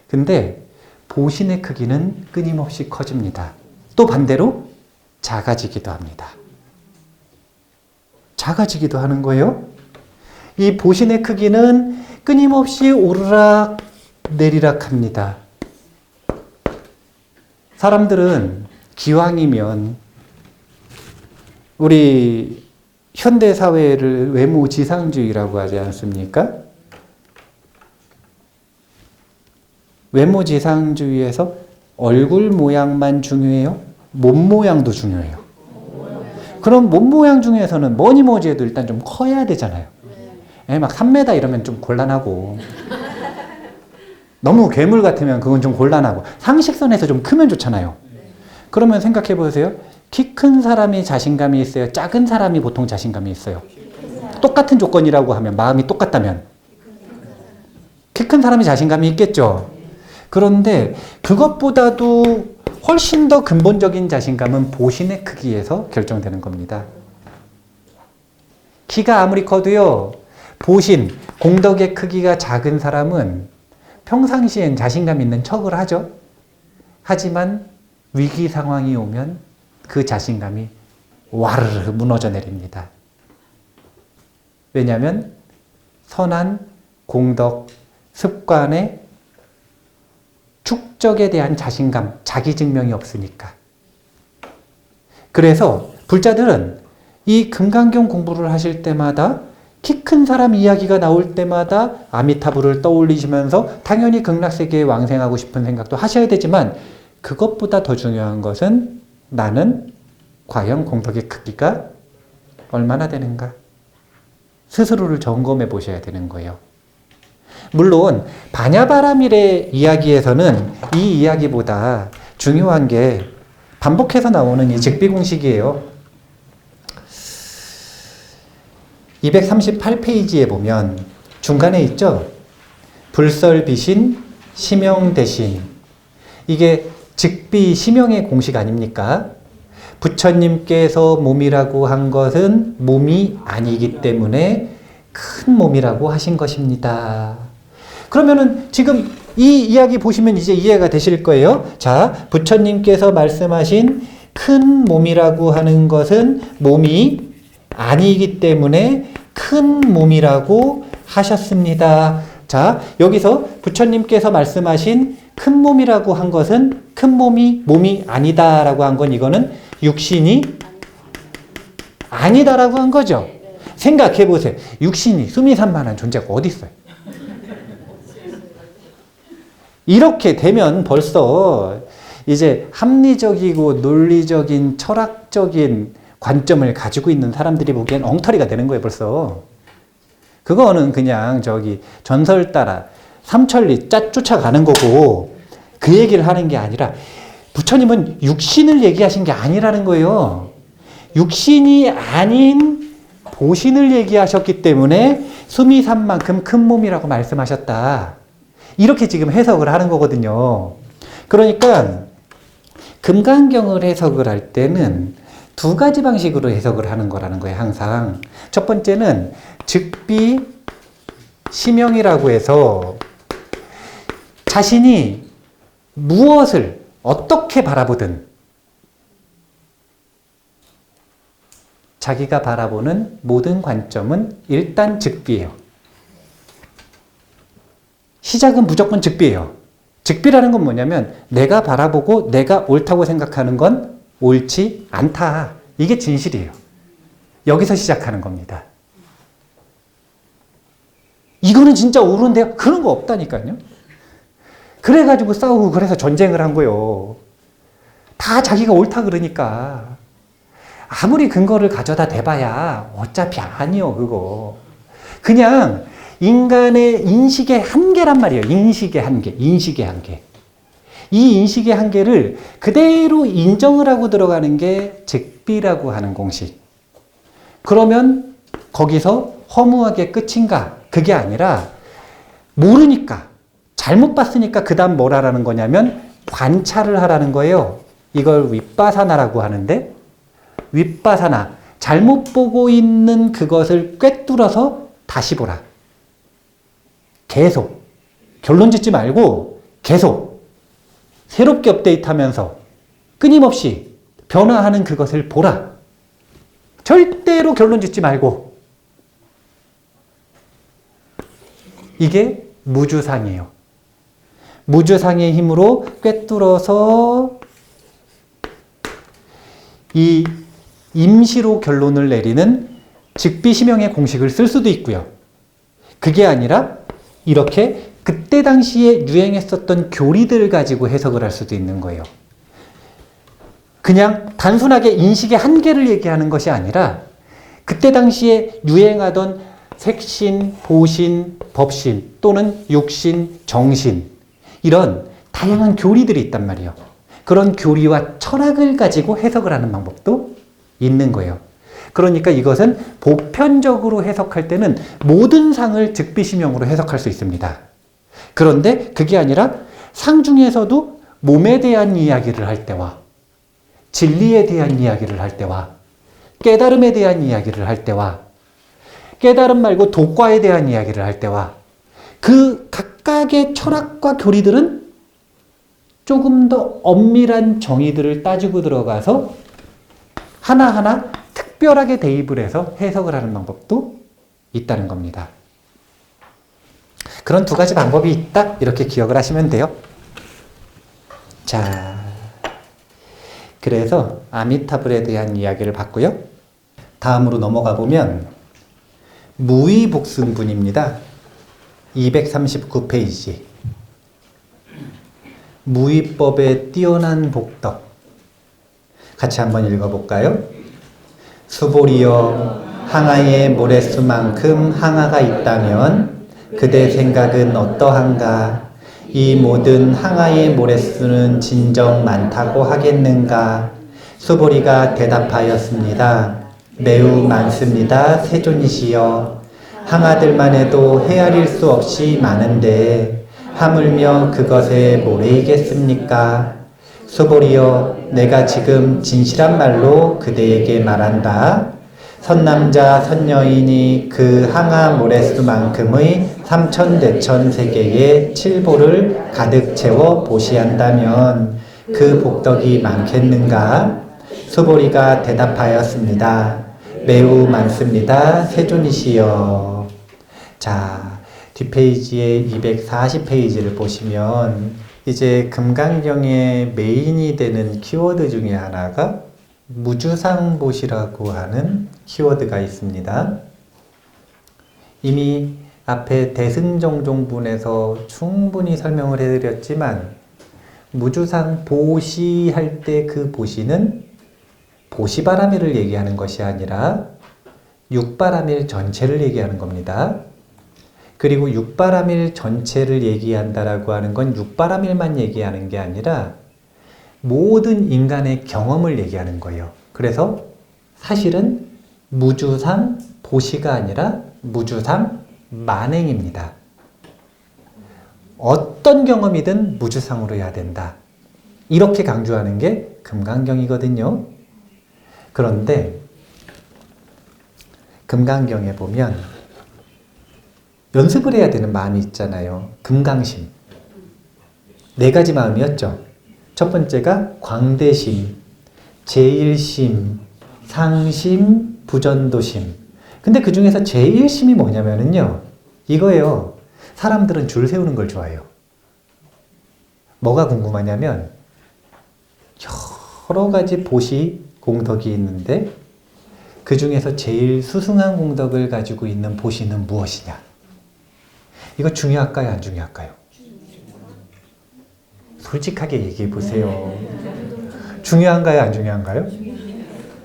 근데 보신의 크기는 끊임없이 커집니다. 또 반대로 작아지기도 합니다. 작아지기도 하는 거예요. 이 보신의 크기는 끊임없이 오르락 내리락 합니다. 사람들은 기왕이면 우리 현대사회를 외모지상주의라고 하지 않습니까? 외모지상주의에서 얼굴 모양만 중요해요? 몸 모양도 중요해요. 그럼 몸 모양 중에서는 뭐니 뭐지 해도 일단 좀 커야 되잖아요. 막 3m 이러면 좀 곤란하고 너무 괴물 같으면 그건 좀 곤란하고 상식선에서 좀 크면 좋잖아요. 그러면 생각해 보세요. 키 큰 사람이 자신감이 있어요? 작은 사람이 보통 자신감이 있어요? 똑같은 조건이라고 하면 마음이 똑같다면 키 큰 사람이 자신감이 있겠죠. 그런데 그것보다도 훨씬 더 근본적인 자신감은 보신의 크기에서 결정되는 겁니다. 키가 아무리 커도요. 보신, 공덕의 크기가 작은 사람은 평상시엔 자신감 있는 척을 하죠. 하지만 위기 상황이 오면 그 자신감이 와르르 무너져 내립니다. 왜냐하면 선한 공덕, 습관의 축적에 대한 자신감, 자기증명이 없으니까. 그래서 불자들은 이 금강경 공부를 하실 때마다 키 큰 사람 이야기가 나올 때마다 아미타불을 떠올리시면서 당연히 극락세계에 왕생하고 싶은 생각도 하셔야 되지만 그것보다 더 중요한 것은 나는 과연 공덕의 크기가 얼마나 되는가? 스스로를 점검해 보셔야 되는 거예요. 물론 바냐바라밀의 이야기에서는 이 이야기보다 중요한 게 반복해서 나오는 이 직비공식이에요. 238페이지에 보면 중간에 있죠? 불설비신, 심영대신. 이게 직비, 심영의 공식 아닙니까? 부처님께서 몸이라고 한 것은 몸이 아니기 때문에 큰 몸이라고 하신 것입니다. 그러면은 지금 이 이야기 보시면 이제 이해가 되실 거예요. 자, 부처님께서 말씀하신 큰 몸이라고 하는 것은 몸이 아니기 때문에 큰 몸이라고 하셨습니다. 자, 여기서 부처님께서 말씀하신 큰 몸이라고 한 것은 큰 몸이 아니다라고 한 건 이거는 육신이 아니다라고 한 거죠. 생각해 보세요. 육신이 수미산만한 존재가 어디 있어요? 이렇게 되면 벌써 이제 합리적이고 논리적인 철학적인 관점을 가지고 있는 사람들이 보기엔 엉터리가 되는 거예요, 벌써. 그거는 그냥 전설 따라 삼천리 쫓아가는 거고 그 얘기를 하는 게 아니라 부처님은 육신을 얘기하신 게 아니라는 거예요. 육신이 아닌 보신을 얘기하셨기 때문에 수미산만큼 큰 몸이라고 말씀하셨다. 이렇게 지금 해석을 하는 거거든요. 그러니까 금강경을 해석을 할 때는 두 가지 방식으로 해석을 하는 거라는 거예요, 항상. 첫 번째는 즉비 심영이라고 해서 자신이 무엇을 어떻게 바라보든 자기가 바라보는 모든 관점은 일단 즉비예요. 시작은 무조건 즉비예요. 즉비라는 건 뭐냐면 내가 바라보고 내가 옳다고 생각하는 건 옳지 않다. 이게 진실이에요. 여기서 시작하는 겁니다. 이거는 진짜 옳은데요? 그런 거 없다니까요. 그래가지고 싸우고 그래서 전쟁을 한 거예요. 다 자기가 옳다 그러니까. 아무리 근거를 가져다 대봐야 어차피 아니요, 그거. 그냥 인간의 인식의 한계란 말이에요. 인식의 한계. 이 인식의 한계를 그대로 인정을 하고 들어가는 게 즉비라고 하는 공식. 그러면 거기서 허무하게 끝인가? 그게 아니라 모르니까, 잘못 봤으니까 그 다음 뭘 하라는 거냐면 관찰을 하라는 거예요. 이걸 윗바사나라고 하는데 윗바사나, 잘못 보고 있는 그것을 꿰뚫어서 다시 보라. 계속. 결론 짓지 말고 계속. 새롭게 업데이트하면서 끊임없이 변화하는 그것을 보라. 절대로 결론 짓지 말고. 이게 무주상이에요. 무주상의 힘으로 꿰뚫어서 이 임시로 결론을 내리는 즉비심영의 공식을 쓸 수도 있고요. 그게 아니라 이렇게 그때 당시에 유행했었던 교리들을 가지고 해석을 할 수도 있는 거예요. 그냥 단순하게 인식의 한계를 얘기하는 것이 아니라 그때 당시에 유행하던 색신, 보신, 법신 또는 육신, 정신 이런 다양한 교리들이 있단 말이에요. 그런 교리와 철학을 가지고 해석을 하는 방법도 있는 거예요. 그러니까 이것은 보편적으로 해석할 때는 모든 상을 즉비심영으로 해석할 수 있습니다. 그런데 그게 아니라 상 중에서도 몸에 대한 이야기를 할 때와 진리에 대한 이야기를 할 때와 깨달음에 대한 이야기를 할 때와 깨달음 말고 도과에 대한 이야기를 할 때와 그 각각의 철학과 교리들은 조금 더 엄밀한 정의들을 따지고 들어가서 하나하나 특별하게 대입을 해서 해석을 하는 방법도 있다는 겁니다. 그런 두 가지 방법이 있다. 이렇게 기억을 하시면 돼요. 자, 그래서 아미타불에 대한 이야기를 봤고요. 다음으로 넘어가 보면 무의복승분입니다. 239페이지. 무의법의 뛰어난 복덕. 같이 한번 읽어볼까요? 수보리여, 항아의 모래수만큼 항아가 있다면 그대 생각은 어떠한가? 이 모든 항아의 모래수는 진정 많다고 하겠는가? 수보리가 대답하였습니다. 매우 많습니다. 세존이시여. 항아들만 해도 헤아릴 수 없이 많은데 하물며 그것에 모래이겠습니까? 수보리여, 내가 지금 진실한 말로 그대에게 말한다. 선남자 선여인이 그 항아 모래수만큼의 삼천대천 세계의 칠보를 가득 채워 보시한다면 그 복덕이 많겠는가? 수보리가 대답하였습니다. 매우 많습니다. 세존이시여. 자, 뒷페이지에 240페이지를 보시면 이제 금강경의 메인이 되는 키워드 중에 하나가 무주상보시라고 하는 키워드가 있습니다. 이미 앞에 대승정종분에서 충분히 설명을 해드렸지만 무주상보시 할 때 그 보시는 보시바라밀을 얘기하는 것이 아니라 육바라밀 전체를 얘기하는 겁니다. 그리고 육바라밀 전체를 얘기한다라고 하는 건 육바라밀만 얘기하는 게 아니라 모든 인간의 경험을 얘기하는 거예요. 그래서 사실은 무주상 보시가 아니라 무주상 만행입니다. 어떤 경험이든 무주상으로 해야 된다. 이렇게 강조하는 게 금강경이거든요. 그런데 금강경에 보면 연습을 해야 되는 마음이 있잖아요. 금강심. 4가지 마음이었죠. 첫 번째가 광대심, 제일심, 상심, 부전도심. 근데 그 중에서 제일심이 뭐냐면요. 이거예요. 사람들은 줄 세우는 걸 좋아해요. 뭐가 궁금하냐면 여러 가지 보시, 공덕이 있는데 그 중에서 제일 수승한 공덕을 가지고 있는 보시는 무엇이냐? 이거 중요할까요? 안 중요할까요? 솔직하게 얘기해 보세요. 중요한가요? 안 중요한가요?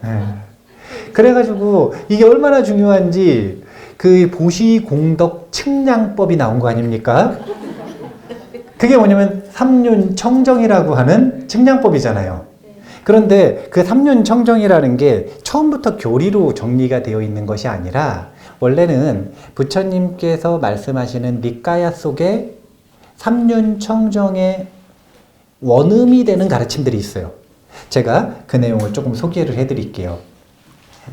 네. 그래가지고 이게 얼마나 중요한지 그 보시 공덕 측량법이 나온 거 아닙니까? 그게 뭐냐면 삼륜청정이라고 하는 측량법이잖아요. 그런데 그 삼륜청정이라는 게 처음부터 교리로 정리가 되어 있는 것이 아니라 원래는 부처님께서 말씀하시는 니까야 속에 삼륜청정의 원음이 되는 가르침들이 있어요. 제가 그 내용을 조금 소개를 해드릴게요.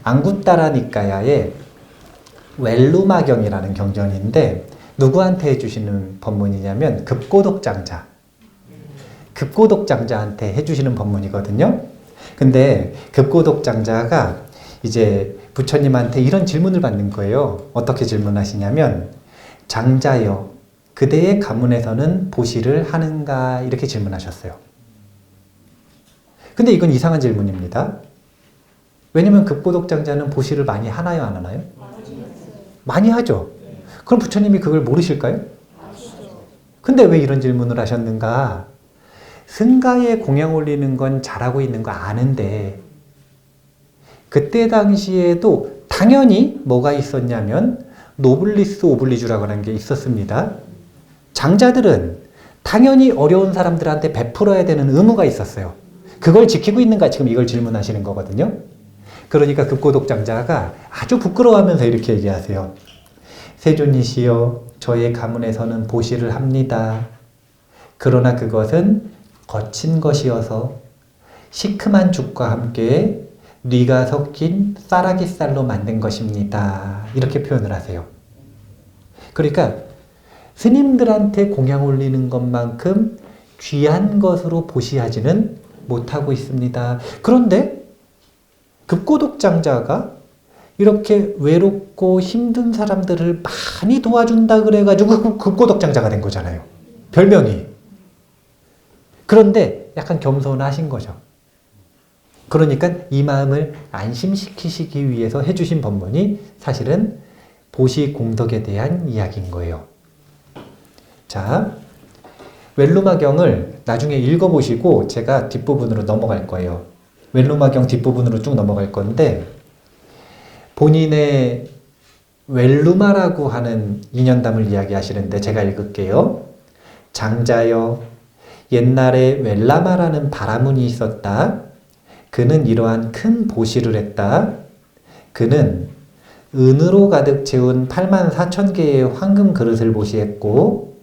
앙구따라 니까야의 웰루마경이라는 경전인데 누구한테 해주시는 법문이냐면 급고독장자. 급고독장자한테 해주시는 법문이거든요. 근데 급고독장자가 이제 부처님한테 이런 질문을 받는 거예요. 어떻게 질문하시냐면 장자여 그대의 가문에서는 보시를 하는가 이렇게 질문하셨어요. 근데 이건 이상한 질문입니다. 왜냐면 급고독장자는 보시를 많이 하나요 안 하나요? 많이 하죠. 그럼 부처님이 그걸 모르실까요? 근데 왜 이런 질문을 하셨는가? 승가에 공양 올리는 건 잘하고 있는 거 아는데 그때 당시에도 당연히 뭐가 있었냐면 노블리스 오블리주라고 하는 게 있었습니다. 장자들은 당연히 어려운 사람들한테 베풀어야 되는 의무가 있었어요. 그걸 지키고 있는가 지금 이걸 질문하시는 거거든요. 그러니까 급고독장자가 아주 부끄러워하면서 이렇게 얘기하세요. 세존이시여 저의 가문에서는 보시를 합니다. 그러나 그것은 거친 것이어서 시큼한 죽과 함께 뉘가 섞인 쌀아기쌀로 만든 것입니다. 이렇게 표현을 하세요. 그러니까 스님들한테 공양 올리는 것만큼 귀한 것으로 보시하지는 못하고 있습니다. 그런데 급고독장자가 이렇게 외롭고 힘든 사람들을 많이 도와준다 그래가지고 급고독장자가 된 거잖아요. 별명이. 그런데 약간 겸손하신 거죠. 그러니까 이 마음을 안심시키시기 위해서 해주신 법문이 사실은 보시 공덕에 대한 이야기인 거예요. 자, 웰루마경을 나중에 읽어보시고 제가 뒷부분으로 넘어갈 거예요. 웰루마경 뒷부분으로 쭉 넘어갈 건데 본인의 웰루마라고 하는 인연담을 이야기하시는데 제가 읽을게요. 장자여 옛날에 웰라마라는 바라문이 있었다. 그는 이러한 큰 보시를 했다. 그는 은으로 가득 채운 84,000개의 황금 그릇을 보시했고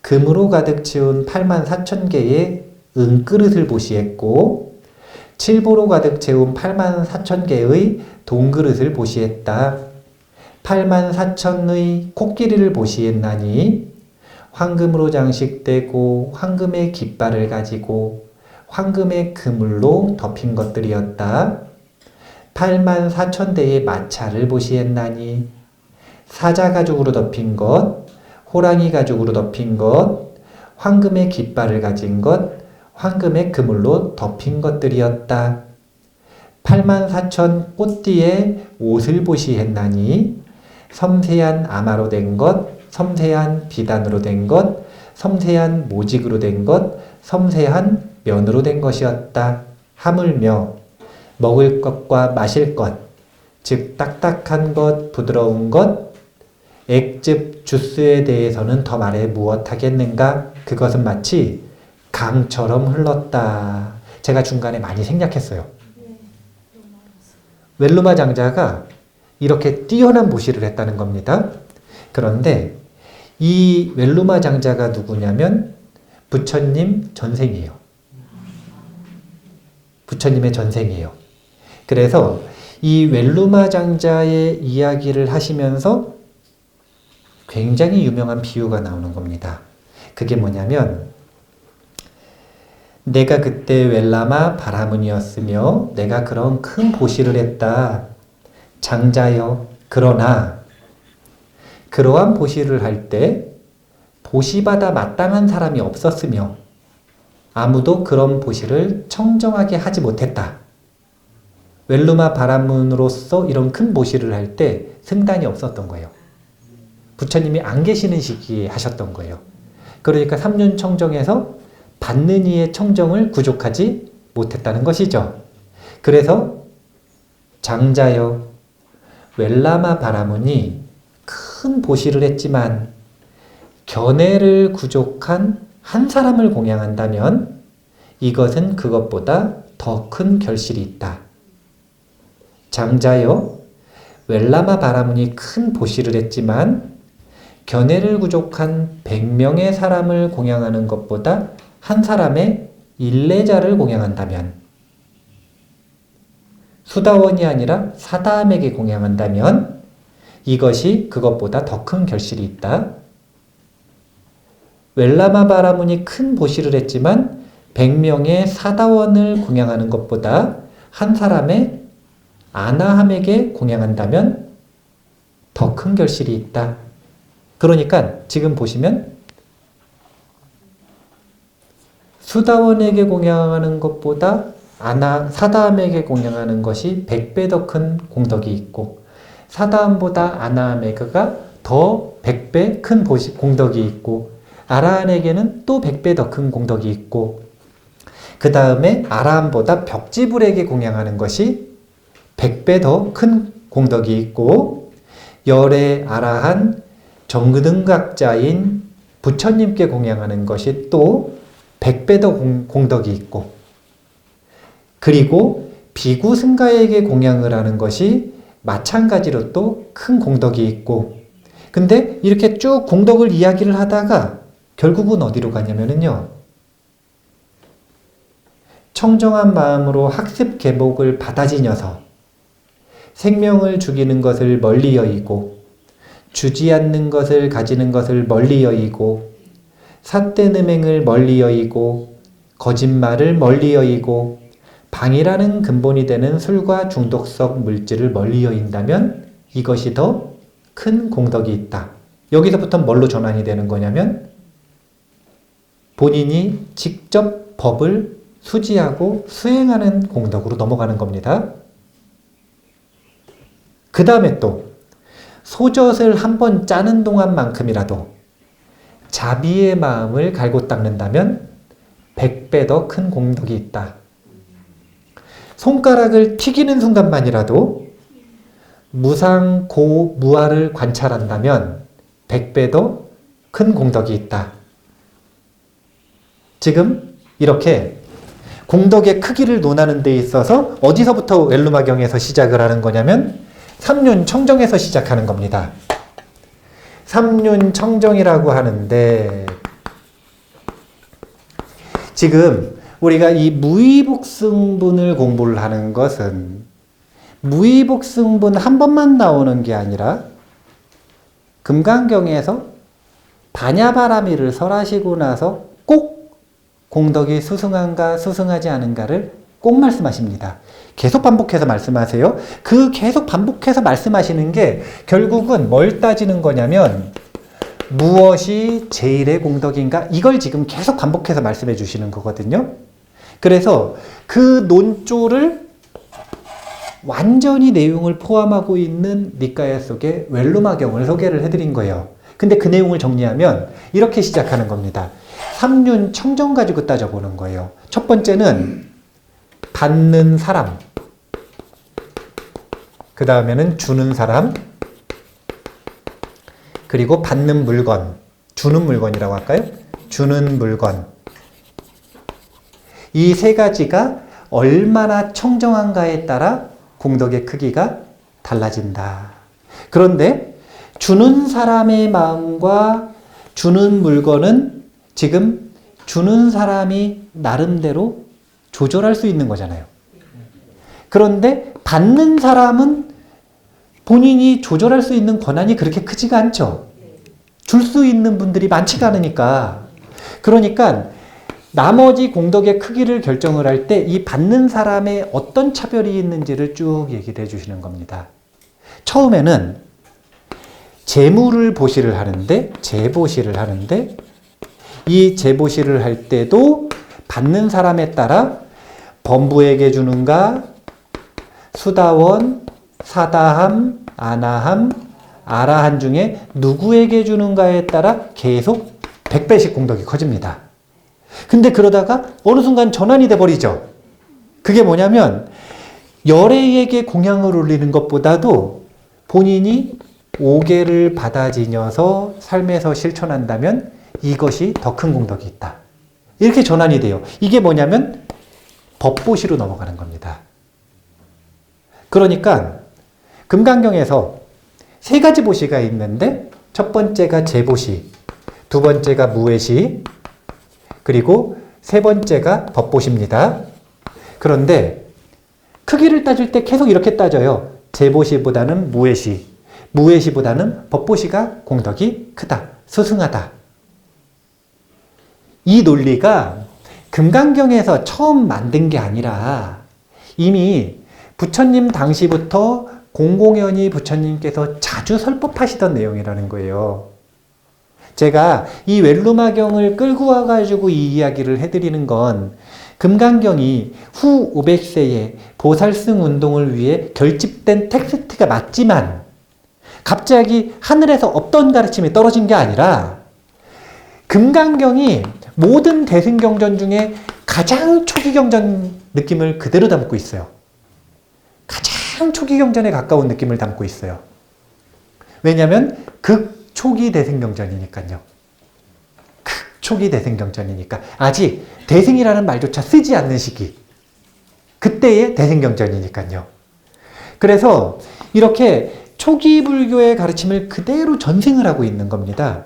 금으로 가득 채운 84,000개의 은그릇을 보시했고 칠보로 가득 채운 84,000개의 동그릇을 보시했다. 84,000의 코끼리를 보시했나니 황금으로 장식되고 황금의 깃발을 가지고 황금의 그물로 덮인 것들이었다. 8만 4천 대의 마차를 보시했나니 사자 가죽으로 덮인 것, 호랑이 가죽으로 덮인 것, 황금의 깃발을 가진 것, 황금의 그물로 덮인 것들이었다. 8만 4천 꽃띠의 옷을 보시했나니 섬세한 아마로 된 것, 섬세한 비단으로 된 것, 섬세한 모직으로 된 것, 섬세한 면으로 된 것이었다. 하물며 먹을 것과 마실 것, 즉 딱딱한 것, 부드러운 것, 액즙, 주스에 대해서는 더 말해 무엇하겠는가? 그것은 마치 강처럼 흘렀다. 제가 중간에 많이 생략했어요. 웰루마 장자가 이렇게 뛰어난 보시를 했다는 겁니다. 그런데 이 웰루마 장자가 누구냐면 부처님 전생이에요. 부처님의 전생이에요. 그래서 이 웰루마 장자의 이야기를 하시면서 굉장히 유명한 비유가 나오는 겁니다. 그게 뭐냐면 내가 그때 웰라마 바라문이었으며 내가 그런 큰 보시를 했다. 장자여, 그러나 그러한 보시를 할 때 보시받아 마땅한 사람이 없었으며 아무도 그런 보시를 청정하게 하지 못했다. 웰루마 바라문으로서 이런 큰 보시를 할 때 승단이 없었던 거예요. 부처님이 안 계시는 시기에 하셨던 거예요. 그러니까 삼륜 청정에서 받는 이의 청정을 구족하지 못했다는 것이죠. 그래서 장자여, 웰라마 바라문이 큰 보시를 했지만 견해를 구족한 한 사람을 공양한다면 이것은 그것보다 더 큰 결실이 있다. 장자여, 웰라마 바라문이 큰 보시를 했지만 견해를 구족한 100명의 사람을 공양하는 것보다 한 사람의 일례자를 공양한다면, 수다원이 아니라 사다함에게 공양한다면 이것이 그것보다 더 큰 결실이 있다. 웰라마 바라문이 큰 보시를 했지만 100명의 사다원을 공양하는 것보다 한 사람의 아나함에게 공양한다면 더 큰 결실이 있다. 그러니까 지금 보시면 수다원에게 공양하는 것보다 사다함에게 공양하는 것이 100배 더 큰 공덕이 있고 사다함보다 아나함에게가 더 100배 큰 공덕이 있고 아라한에게는 또 100배 더 큰 공덕이 있고 그 다음에 아라한보다 벽지불에게 공양하는 것이 100배 더 큰 공덕이 있고 열의 아라한 정등각자인 부처님께 공양하는 것이 또 100배 더 공덕이 있고 그리고 비구 승가에게 공양을 하는 것이 마찬가지로 또 큰 공덕이 있고 근데 이렇게 쭉 공덕을 이야기를 하다가 결국은 어디로 가냐면요. 청정한 마음으로 학습 계복을 받아지녀서 생명을 죽이는 것을 멀리 여의고 주지 않는 것을 가지는 것을 멀리 여의고 삿대음행을 멀리 여의고 거짓말을 멀리 여의고 방이라는 근본이 되는 술과 중독성 물질을 멀리 여인다면 이것이 더 큰 공덕이 있다. 여기서부터 뭘로 전환이 되는 거냐면 본인이 직접 법을 수지하고 수행하는 공덕으로 넘어가는 겁니다. 그 다음에 또 소젖을 한번 짜는 동안만큼이라도 자비의 마음을 갈고 닦는다면 100배 더 큰 공덕이 있다. 손가락을 튀기는 순간만이라도 무상, 고, 무아를 관찰한다면 100배 더 큰 공덕이 있다. 지금 이렇게 공덕의 크기를 논하는 데 있어서 어디서부터 웰루마경에서 시작을 하는 거냐면 삼륜 청정에서 시작하는 겁니다. 삼륜 청정이라고 하는데 지금 우리가 이 무의복승분을 공부를 하는 것은 무의복승분 한 번만 나오는 게 아니라 금강경에서 반야바라미를 설하시고 나서 꼭 공덕이 수승한가 수승하지 않은가를 꼭 말씀하십니다. 계속 반복해서 말씀하세요. 그 계속 반복해서 말씀하시는 게 결국은 뭘 따지는 거냐면 무엇이 제일의 공덕인가? 이걸 지금 계속 반복해서 말씀해 주시는 거거든요. 그래서 그 논조를 완전히 내용을 포함하고 있는 니까야 속의 웰루마경을 소개를 해드린 거예요. 근데 그 내용을 정리하면 이렇게 시작하는 겁니다. 삼륜 청정 가지고 따져보는 거예요. 첫 번째는 받는 사람, 그 다음에는 주는 사람, 그리고 받는 물건, 주는 물건이라고 할까요? 주는 물건. 이 세 가지가 얼마나 청정한가에 따라 공덕의 크기가 달라진다. 그런데 주는 사람의 마음과 주는 물건은 지금 주는 사람이 나름대로 조절할 수 있는 거잖아요. 그런데 받는 사람은 본인이 조절할 수 있는 권한이 그렇게 크지가 않죠. 줄 수 있는 분들이 많지가 않으니까. 그러니까 나머지 공덕의 크기를 결정을 할 때 이 받는 사람의 어떤 차별이 있는지를 쭉 얘기를 해주시는 겁니다. 처음에는 재물을 보시를 하는데, 재보시를 하는데, 이 재보시를 할 때도 받는 사람에 따라 범부에게 주는가, 수다원, 사다함, 아나함, 아라한 중에 누구에게 주는가에 따라 계속 100배씩 공덕이 커집니다. 근데 그러다가 어느 순간 전환이 돼버리죠. 그게 뭐냐면 열애에게 공양을 올리는 것보다도 본인이 오계를 받아 지녀서 삶에서 실천한다면 이것이 더 큰 공덕이 있다. 이렇게 전환이 돼요. 이게 뭐냐면 법보시로 넘어가는 겁니다. 그러니까 금강경에서 세 가지 보시가 있는데 첫 번째가 재보시, 두 번째가 무예시, 그리고 세 번째가 법보시입니다. 그런데 크기를 따질 때 계속 이렇게 따져요. 재보시보다는 무예시, 무예시보다는 법보시가 공덕이 크다, 스승하다. 이 논리가 금강경에서 처음 만든 게 아니라 이미 부처님 당시부터 공공연히 부처님께서 자주 설법하시던 내용이라는 거예요. 제가 이 웰루마경을 끌고 와가지고 이 이야기를 해드리는 건 금강경이 후 500세에 보살승 운동을 위해 결집된 텍스트가 맞지만 갑자기 하늘에서 없던 가르침이 떨어진 게 아니라 금강경이 모든 대승경전 중에 가장 초기 경전 느낌을 그대로 담고 있어요. 가장 초기 경전에 가까운 느낌을 담고 있어요. 왜냐하면 극초기 대승경전이니까요. 극초기 대승경전이니까 아직 대승이라는 말조차 쓰지 않는 시기, 그때의 대승경전이니까요. 그래서 이렇게 초기 불교의 가르침을 그대로 전승을 하고 있는 겁니다.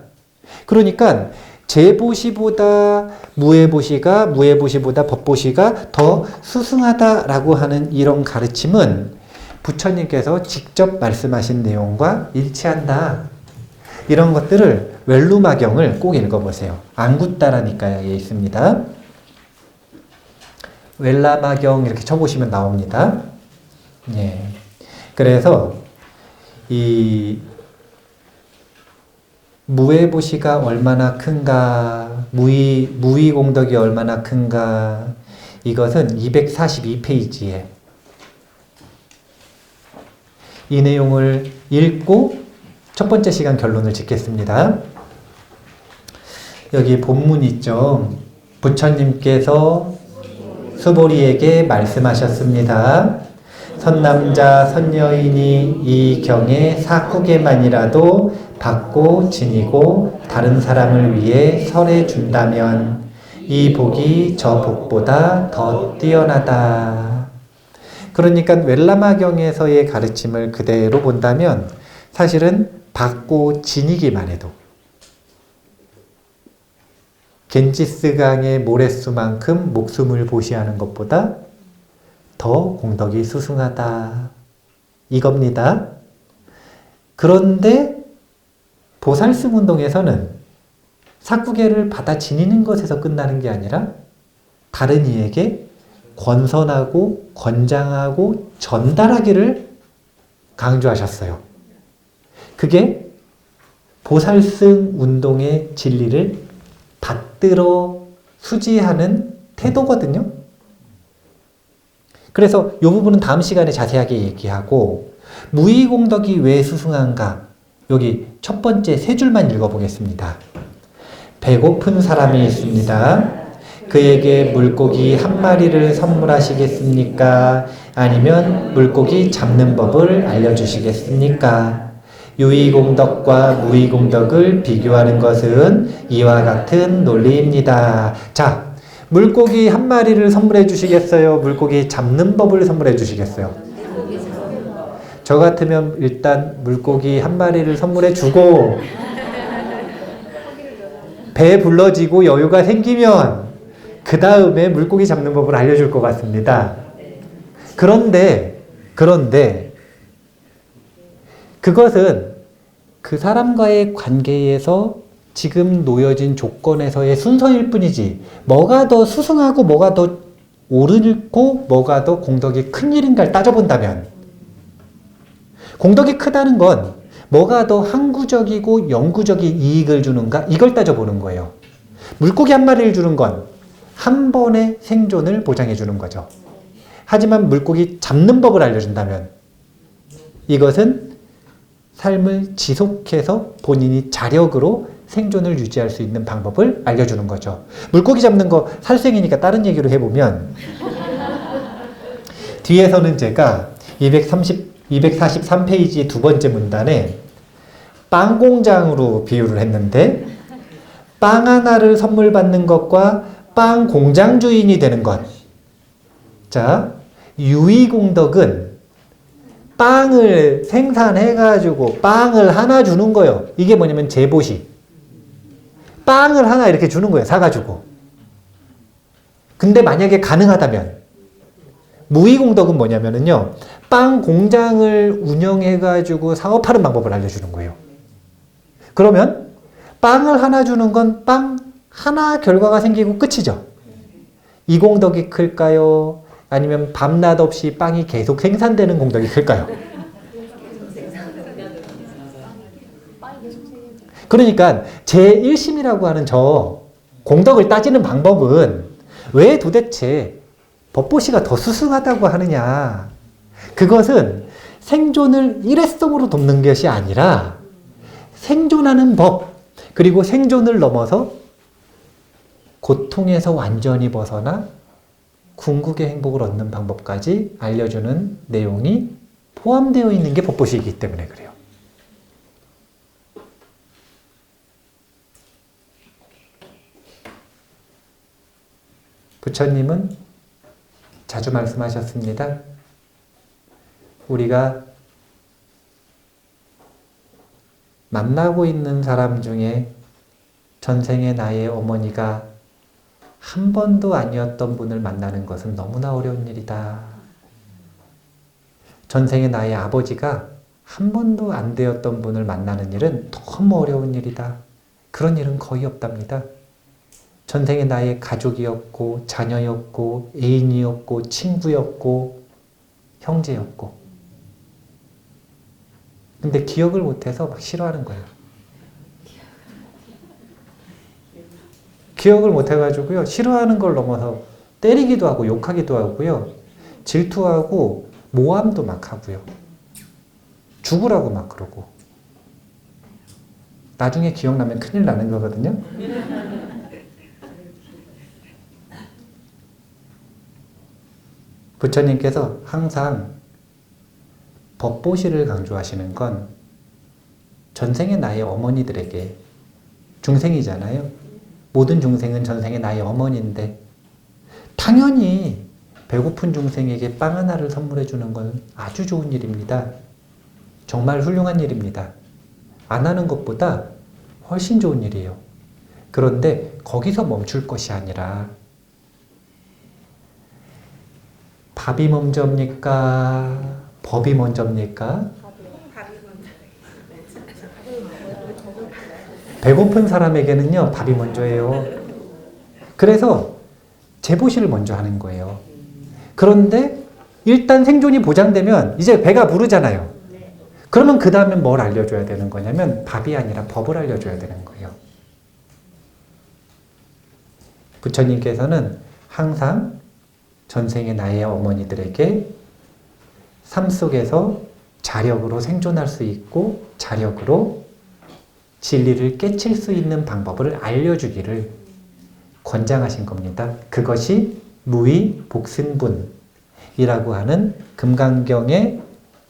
그러니까 재보시보다 무예보시보다 법보시가 더 수승하다라고 하는 이런 가르침은 부처님께서 직접 말씀하신 내용과 일치한다. 이런 것들을 웰루마경을 꼭 읽어보세요. 안구따라니까에 있습니다. 웰라마경 이렇게 쳐보시면 나옵니다. 예. 그래서 이 무예보시가 얼마나 큰가, 무의 공덕이 얼마나 큰가, 이것은 242페이지에 이 내용을 읽고 첫 번째 시간 결론을 짓겠습니다. 여기 본문 있죠. 부처님께서 수보리에게 말씀하셨습니다. 선남자 선여인이 이 경에 사쿠게만이라도 받고 지니고 다른 사람을 위해 설해 준다면 이 복이 저 복보다 더 뛰어나다. 그러니까 웰라마경에서의 가르침을 그대로 본다면 사실은 받고 지니기만 해도 겐지스강의 모래수만큼 목숨을 보시하는 것보다 더 공덕이 수승하다. 이겁니다. 그런데 보살승 운동에서는 사쿠계를 받아 지니는 것에서 끝나는 게 아니라 다른 이에게 권선하고 권장하고 전달하기를 강조하셨어요. 그게 보살승 운동의 진리를 받들어 수지하는 태도거든요. 그래서 이 부분은 다음 시간에 자세하게 얘기하고, 무의공덕이 왜 수승한가? 여기 첫 번째 세 줄만 읽어보겠습니다. 배고픈 사람이 있습니다. 그에게 물고기 한 마리를 선물하시겠습니까? 아니면 물고기 잡는 법을 알려주시겠습니까? 유의공덕과 무의공덕을 비교하는 것은 이와 같은 논리입니다. 자, 물고기 한 마리를 선물해 주시겠어요? 물고기 잡는 법을 선물해 주시겠어요? 저 같으면 일단 물고기 한 마리를 선물해 주고, 배 불러지고 여유가 생기면 그 다음에 물고기 잡는 법을 알려줄 것 같습니다. 그런데 그것은 그 사람과의 관계에서 지금 놓여진 조건에서의 순서일 뿐이지, 뭐가 더 수승하고 뭐가 더 옳고 뭐가 더 공덕이 큰 일인가를 따져본다면, 공덕이 크다는 건 뭐가 더 항구적이고 영구적인 이익을 주는가, 이걸 따져보는 거예요. 물고기 한 마리를 주는 건 한 번의 생존을 보장해 주는 거죠. 하지만 물고기 잡는 법을 알려준다면 이것은 삶을 지속해서 본인이 자력으로 생존을 유지할 수 있는 방법을 알려주는 거죠. 물고기 잡는 거 살생이니까 다른 얘기로 해보면, 뒤에서는 제가 243페이지의 두 번째 문단에 빵 공장으로 비유를 했는데, 빵 하나를 선물 받는 것과 빵 공장 주인이 되는 것. 자, 유의공덕은 빵을 생산해가지고 빵을 하나 주는 거예요. 이게 뭐냐면 제보시. 빵을 하나 이렇게 주는 거예요. 사가지고. 근데 만약에 가능하다면, 무의공덕은 뭐냐면요, 빵 공장을 운영해가지고 사업하는 방법을 알려주는 거예요. 그러면 빵을 하나 주는 건 빵 하나 결과가 생기고 끝이죠. 이 공덕이 클까요? 아니면 밤낮 없이 빵이 계속 생산되는 공덕이 클까요? 그러니까 제1심이라고 하는 저 공덕을 따지는 방법은 왜 도대체 법보시가 더 수승하다고 하느냐. 그것은 생존을 일회성으로 돕는 것이 아니라 생존하는 법, 그리고 생존을 넘어서 고통에서 완전히 벗어나 궁극의 행복을 얻는 방법까지 알려주는 내용이 포함되어 있는 게 법보시이기 때문에 그래요. 부처님은 자주 말씀하셨습니다. 우리가 만나고 있는 사람 중에 전생에 나의 어머니가 한 번도 아니었던 분을 만나는 것은 너무나 어려운 일이다. 전생에 나의 아버지가 한 번도 안 되었던 분을 만나는 일은 너무 어려운 일이다. 그런 일은 거의 없답니다. 전생에 나의 가족이었고 자녀였고 애인이었고 친구였고 형제였고, 근데 기억을 못해서 막 싫어하는 거예요. 기억을 못해가지고요, 싫어하는 걸 넘어서 때리기도 하고 욕하기도 하고요, 질투하고 모함도 막 하고요, 죽으라고 막 그러고, 나중에 기억나면 큰일 나는 거거든요. 부처님께서 항상 법보시를 강조하시는 건 전생의 나의 어머니들에게, 중생이잖아요. 모든 중생은 전생의 나의 어머니인데 당연히 배고픈 중생에게 빵 하나를 선물해 주는 건 아주 좋은 일입니다. 정말 훌륭한 일입니다. 안 하는 것보다 훨씬 좋은 일이에요. 그런데 거기서 멈출 것이 아니라, 밥이 먼저입니까? 법이 먼저입니까? 배고픈 사람에게는요, 밥이 먼저예요. 그래서 제보시를 먼저 하는 거예요. 그런데 일단 생존이 보장되면 이제 배가 부르잖아요. 그러면 그 다음에 뭘 알려줘야 되는 거냐면 밥이 아니라 법을 알려줘야 되는 거예요. 부처님께서는 항상 전생의 나의 어머니들에게 삶 속에서 자력으로 생존할 수 있고 자력으로 진리를 깨칠 수 있는 방법을 알려주기를 권장하신 겁니다. 그것이 무의복승분이라고 하는 금강경의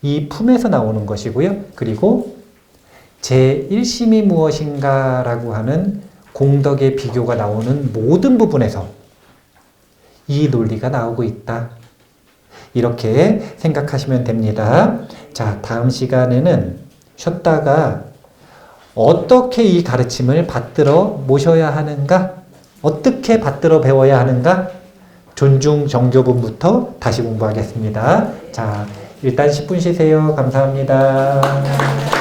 이 품에서 나오는 것이고요. 그리고 제1심이 무엇인가라고 하는 공덕의 비교가 나오는 모든 부분에서 이 논리가 나오고 있다. 이렇게 생각하시면 됩니다. 자, 다음 시간에는 쉬었다가 어떻게 이 가르침을 받들어 모셔야 하는가? 어떻게 받들어 배워야 하는가? 존중 정교분부터 다시 공부하겠습니다. 자, 일단 10분 쉬세요. 감사합니다.